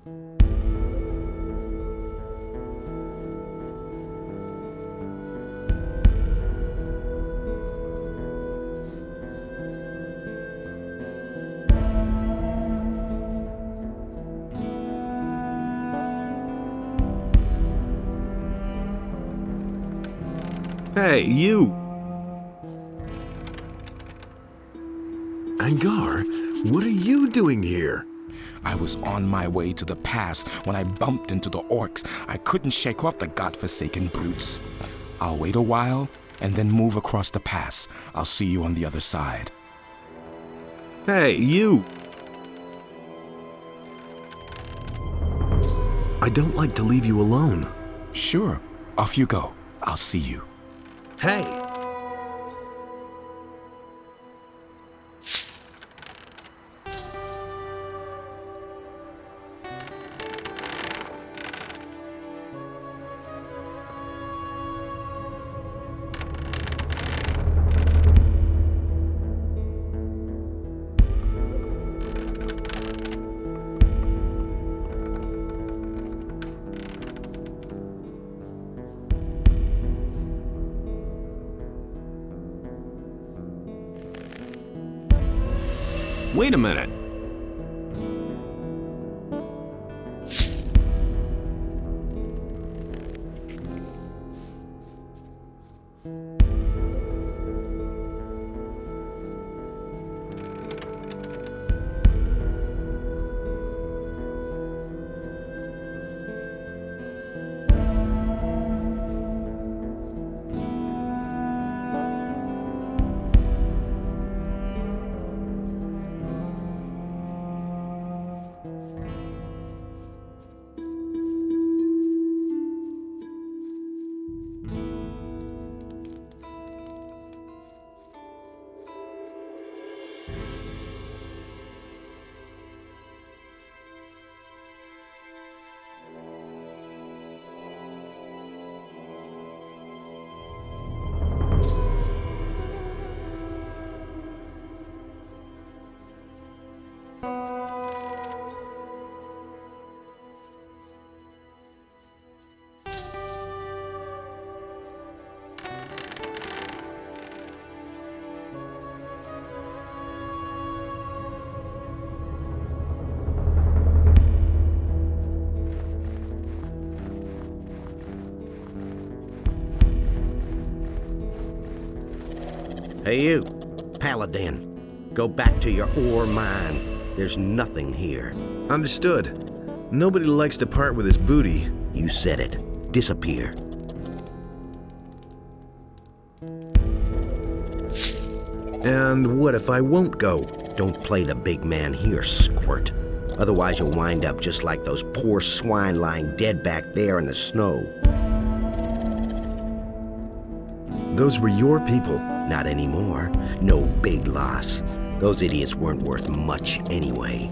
Hey, you! Angar, what are you doing here? I was on my way to the pass when I bumped into the orcs. I couldn't shake off the godforsaken brutes. I'll wait a while and then move across the pass. I'll see you on the other side. Hey, you! I don't like to leave you alone. Sure. Off you go. I'll see you. Hey! Wait a minute. Hey you, Paladin. Go back to your ore mine. There's nothing here. Understood. Nobody likes to part with his booty. You said it. Disappear. And what if I won't go? Don't play the big man here, squirt. Otherwise you'll wind up just like those poor swine lying dead back there in the snow. Those were your people. Not anymore. No big loss. Those idiots weren't worth much anyway.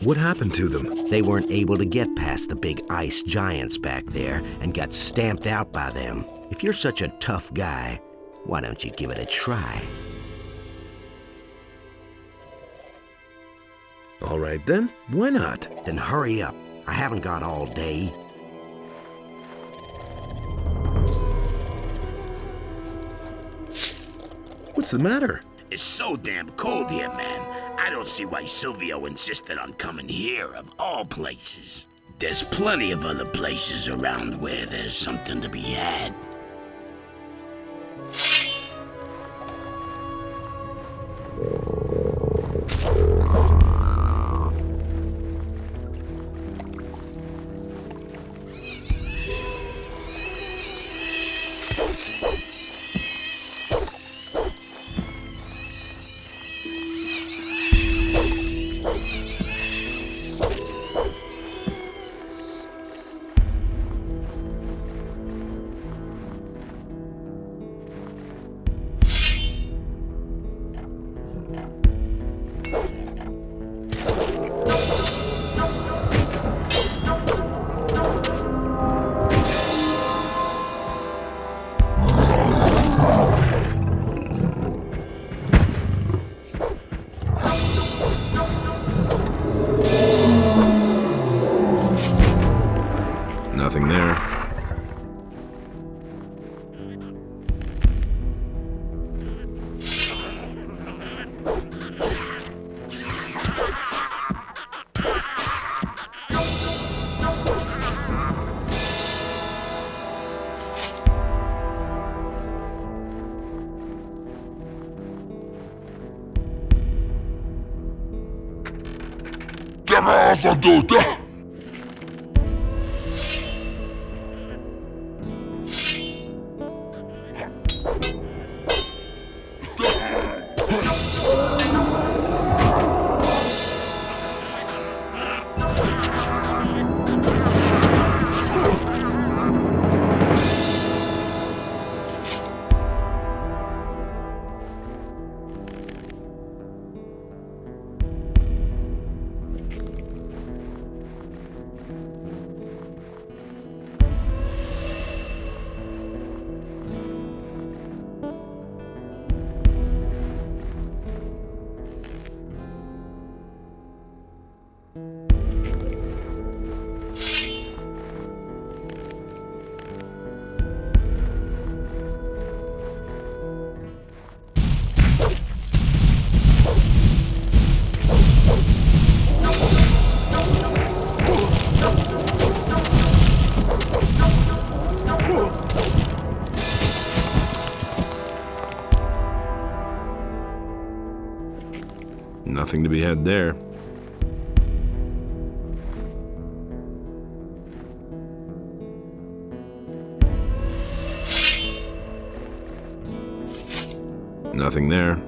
What happened to them? They weren't able to get past the big ice giants back there and got stamped out by them. If you're such a tough guy, why don't you give it a try? All right then, why not? Then hurry up. I haven't got all day. What's the matter? It's so damn cold here, man. I don't see why Silvio insisted on coming here, of all places. There's plenty of other places around where there's something to be had. Nothing there. Nothing to be had there. Nothing there.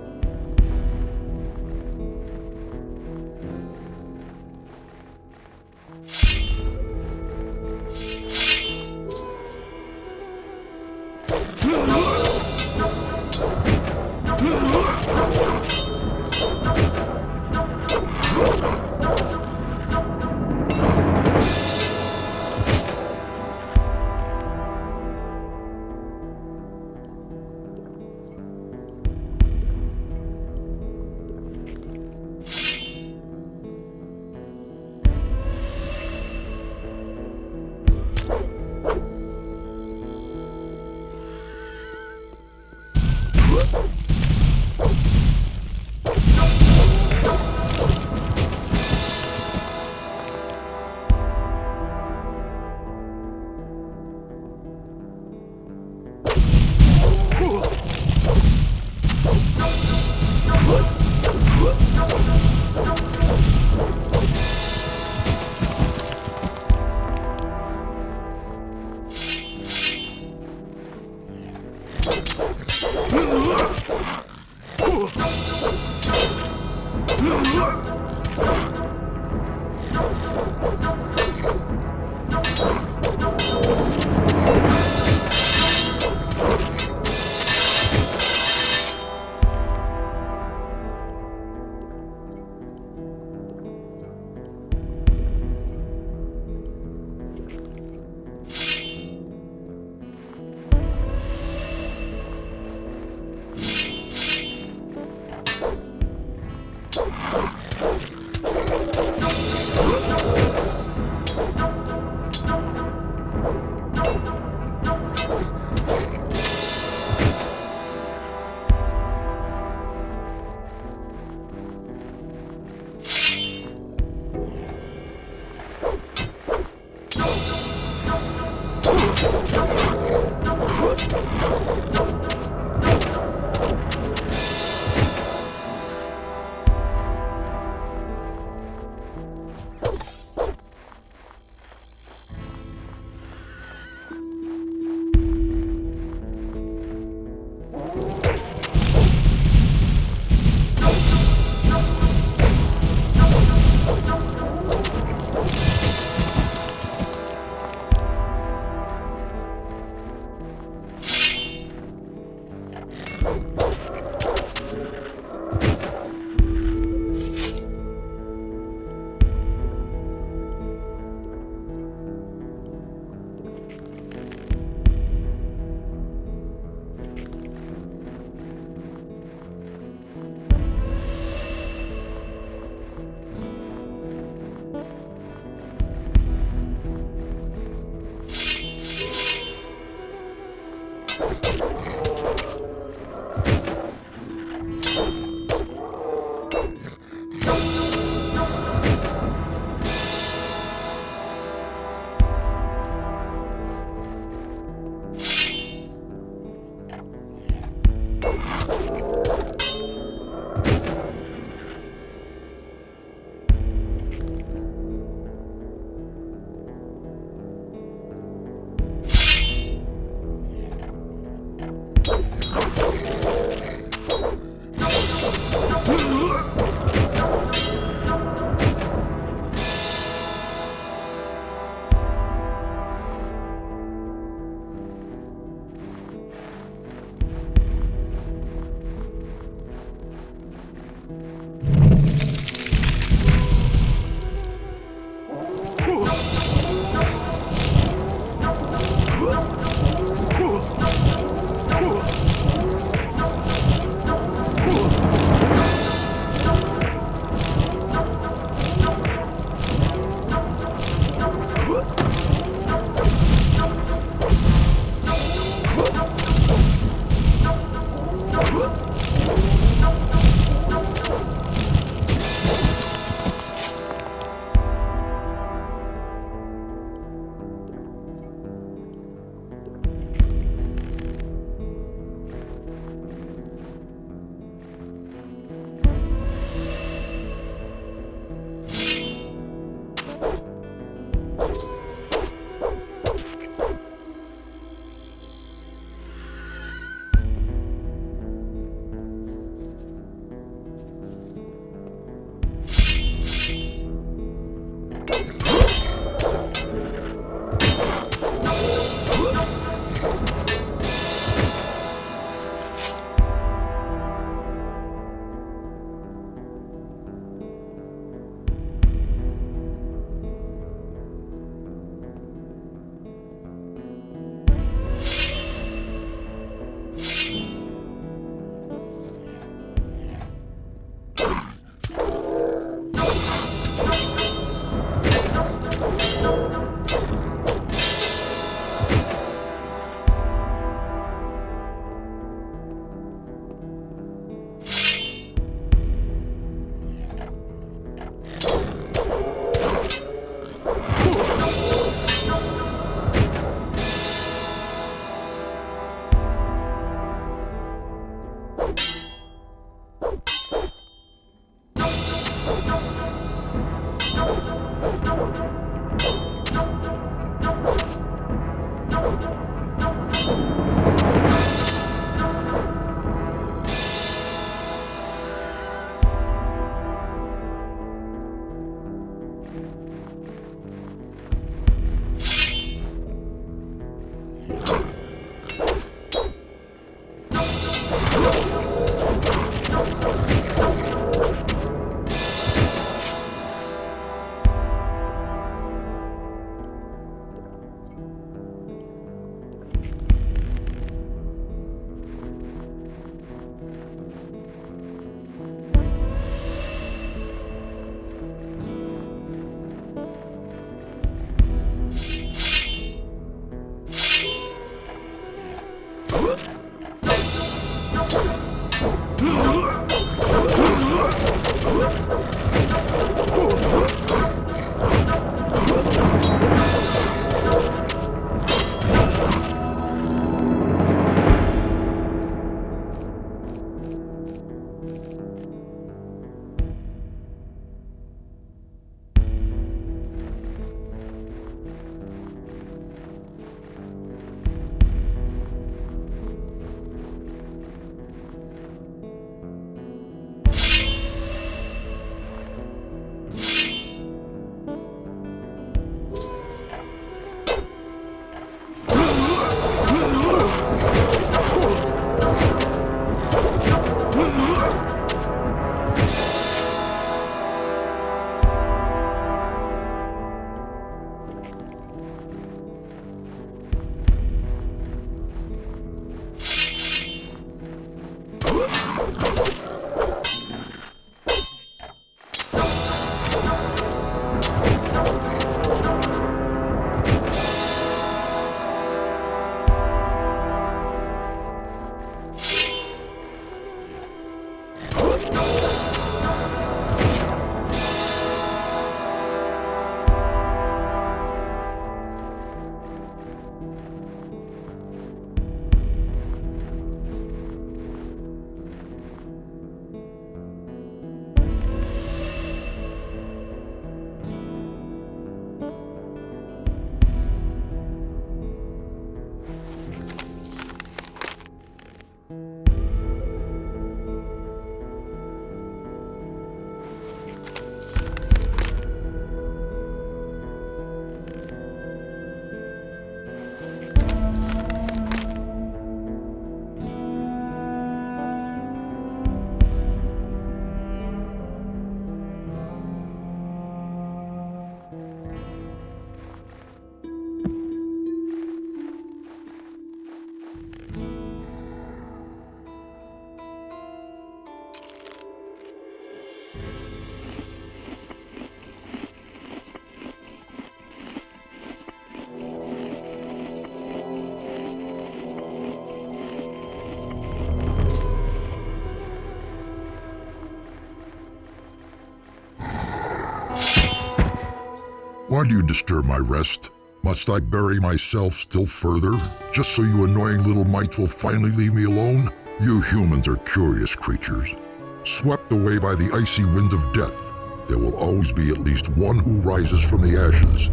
Why do you disturb my rest? Must I bury myself still further, just so you annoying little mites will finally leave me alone? You humans are curious creatures. Swept away by the icy wind of death, there will always be at least one who rises from the ashes,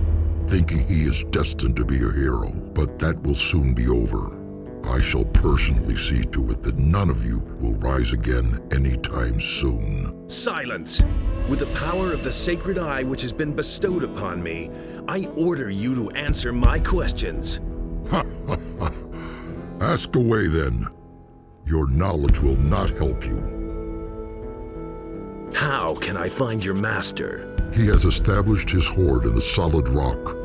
thinking he is destined to be a hero. But that will soon be over. I shall personally see to it that none of you will rise again anytime soon. Silence! With the power of the sacred eye which has been bestowed upon me, I order you to answer my questions. Ask away then. Your knowledge will not help you. How can I find your master? He has established his hoard in the solid rock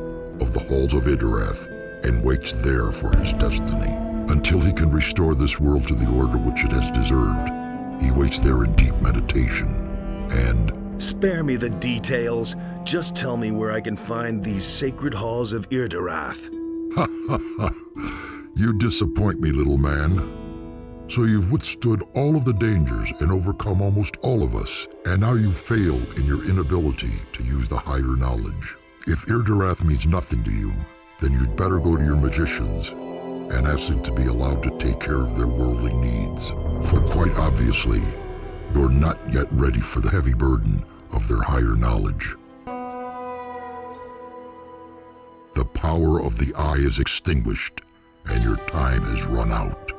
of the halls of Idarath and waits there for his destiny. Until he can restore this world to the order which it has deserved, he waits there in deep meditation and... Spare me the details. Just tell me where I can find these sacred halls of Irdarath. You disappoint me, little man. So you've withstood all of the dangers and overcome almost all of us, and now you've failed in your inability to use the higher knowledge. If Irdarath means nothing to you, then you'd better go to your magicians and ask them to be allowed to take care of their worldly needs. For quite obviously, you're not yet ready for the heavy burden of their higher knowledge. power of the Eye is extinguished, and your time has run out.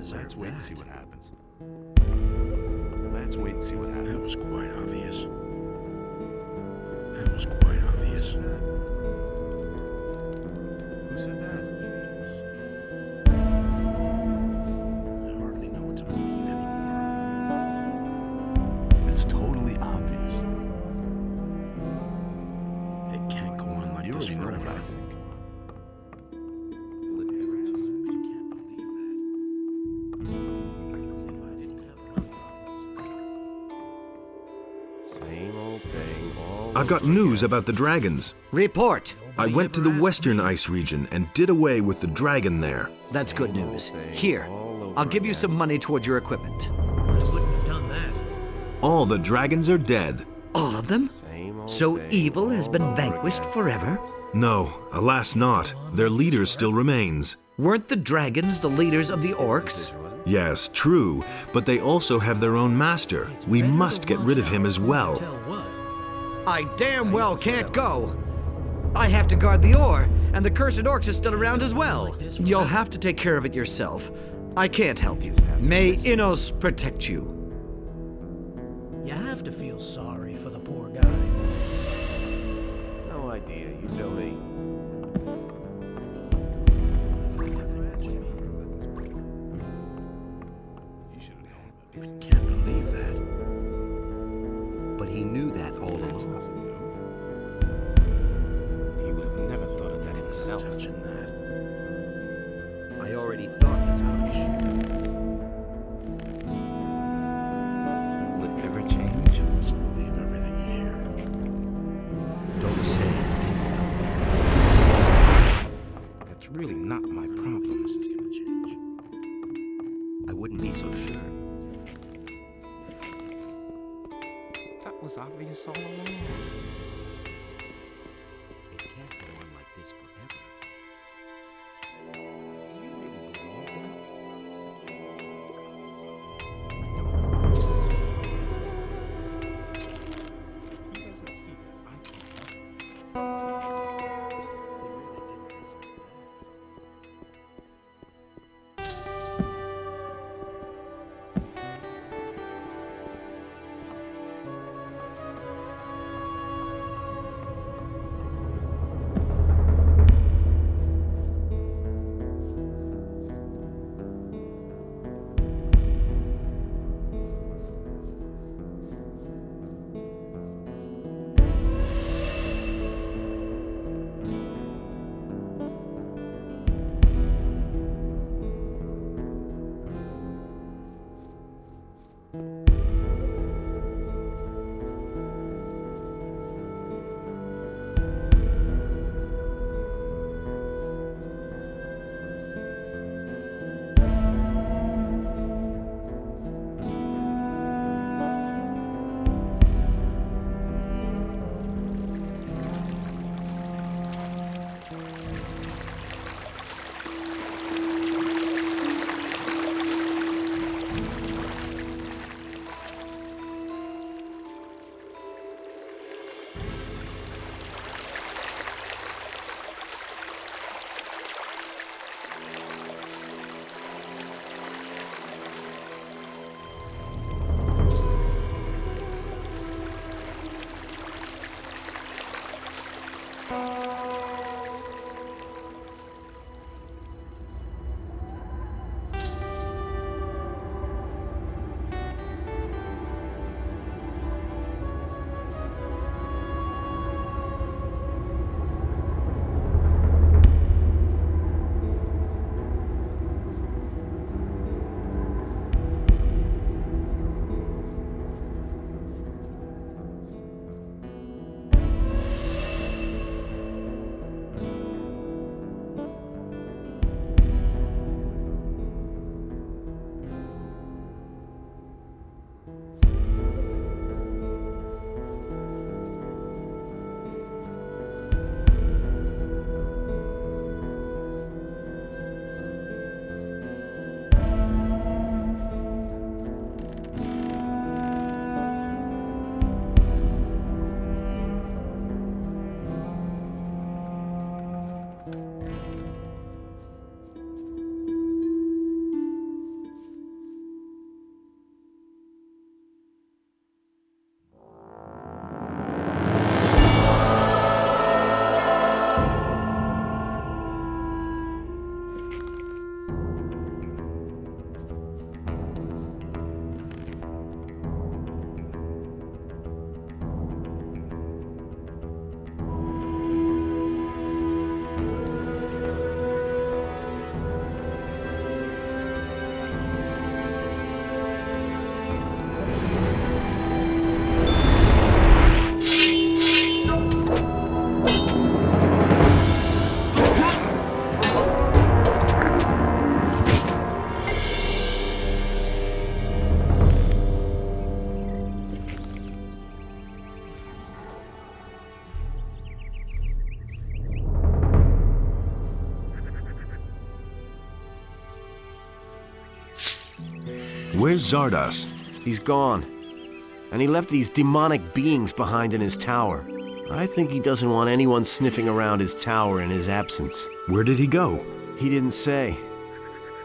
Let's wait and see what happens. Let's wait and see what happens. That was quite obvious. That was quite obvious. Who said that? I hardly know what to believe anymore. It's totally obvious. It can't go on like this forever. I think. I've got news about the dragons. Report. I went to the western ice region and did away with the dragon there. That's good news. Here, I'll give you some money towards your equipment. I wouldn't have done that. All the dragons are dead. All of them? So evil has been vanquished forever? No, alas not. Their leader still remains. Weren't the dragons the leaders of the orcs? Yes, true, but they also have their own master. We must get rid of him as well. I damn well can't go. I have to guard the ore, and the cursed orcs are still around as well. You'll have to take care of it yourself. I can't help you. May Innos protect you. You have to feel sorry for the poor guy. No idea. You tell me. I can't believe that. But he knew that all along. myself. I already thought as much. Will it ever change? Leave everything here. Don't say it. That's really not my problem. This is gonna change. I wouldn't be so sure. That was obvious all along. It can't go on like this forever. Do you really believe that? He doesn't see that. I can't. Where's Zardos? He's gone. And he left these demonic beings behind in his tower. I think he doesn't want anyone sniffing around his tower in his absence. Where did he go? He didn't say.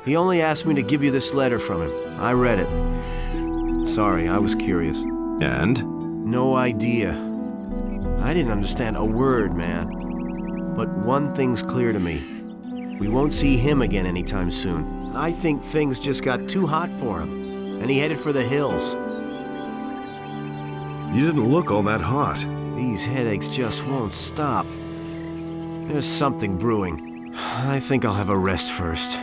He only asked me to give you this letter from him. I read it. Sorry, I was curious. And? No idea. I didn't understand a word, man. But one thing's clear to me. We won't see him again anytime soon. I think things just got too hot for him, and he headed for the hills. You didn't look all that hot. These headaches just won't stop. There's something brewing. I think I'll have a rest first.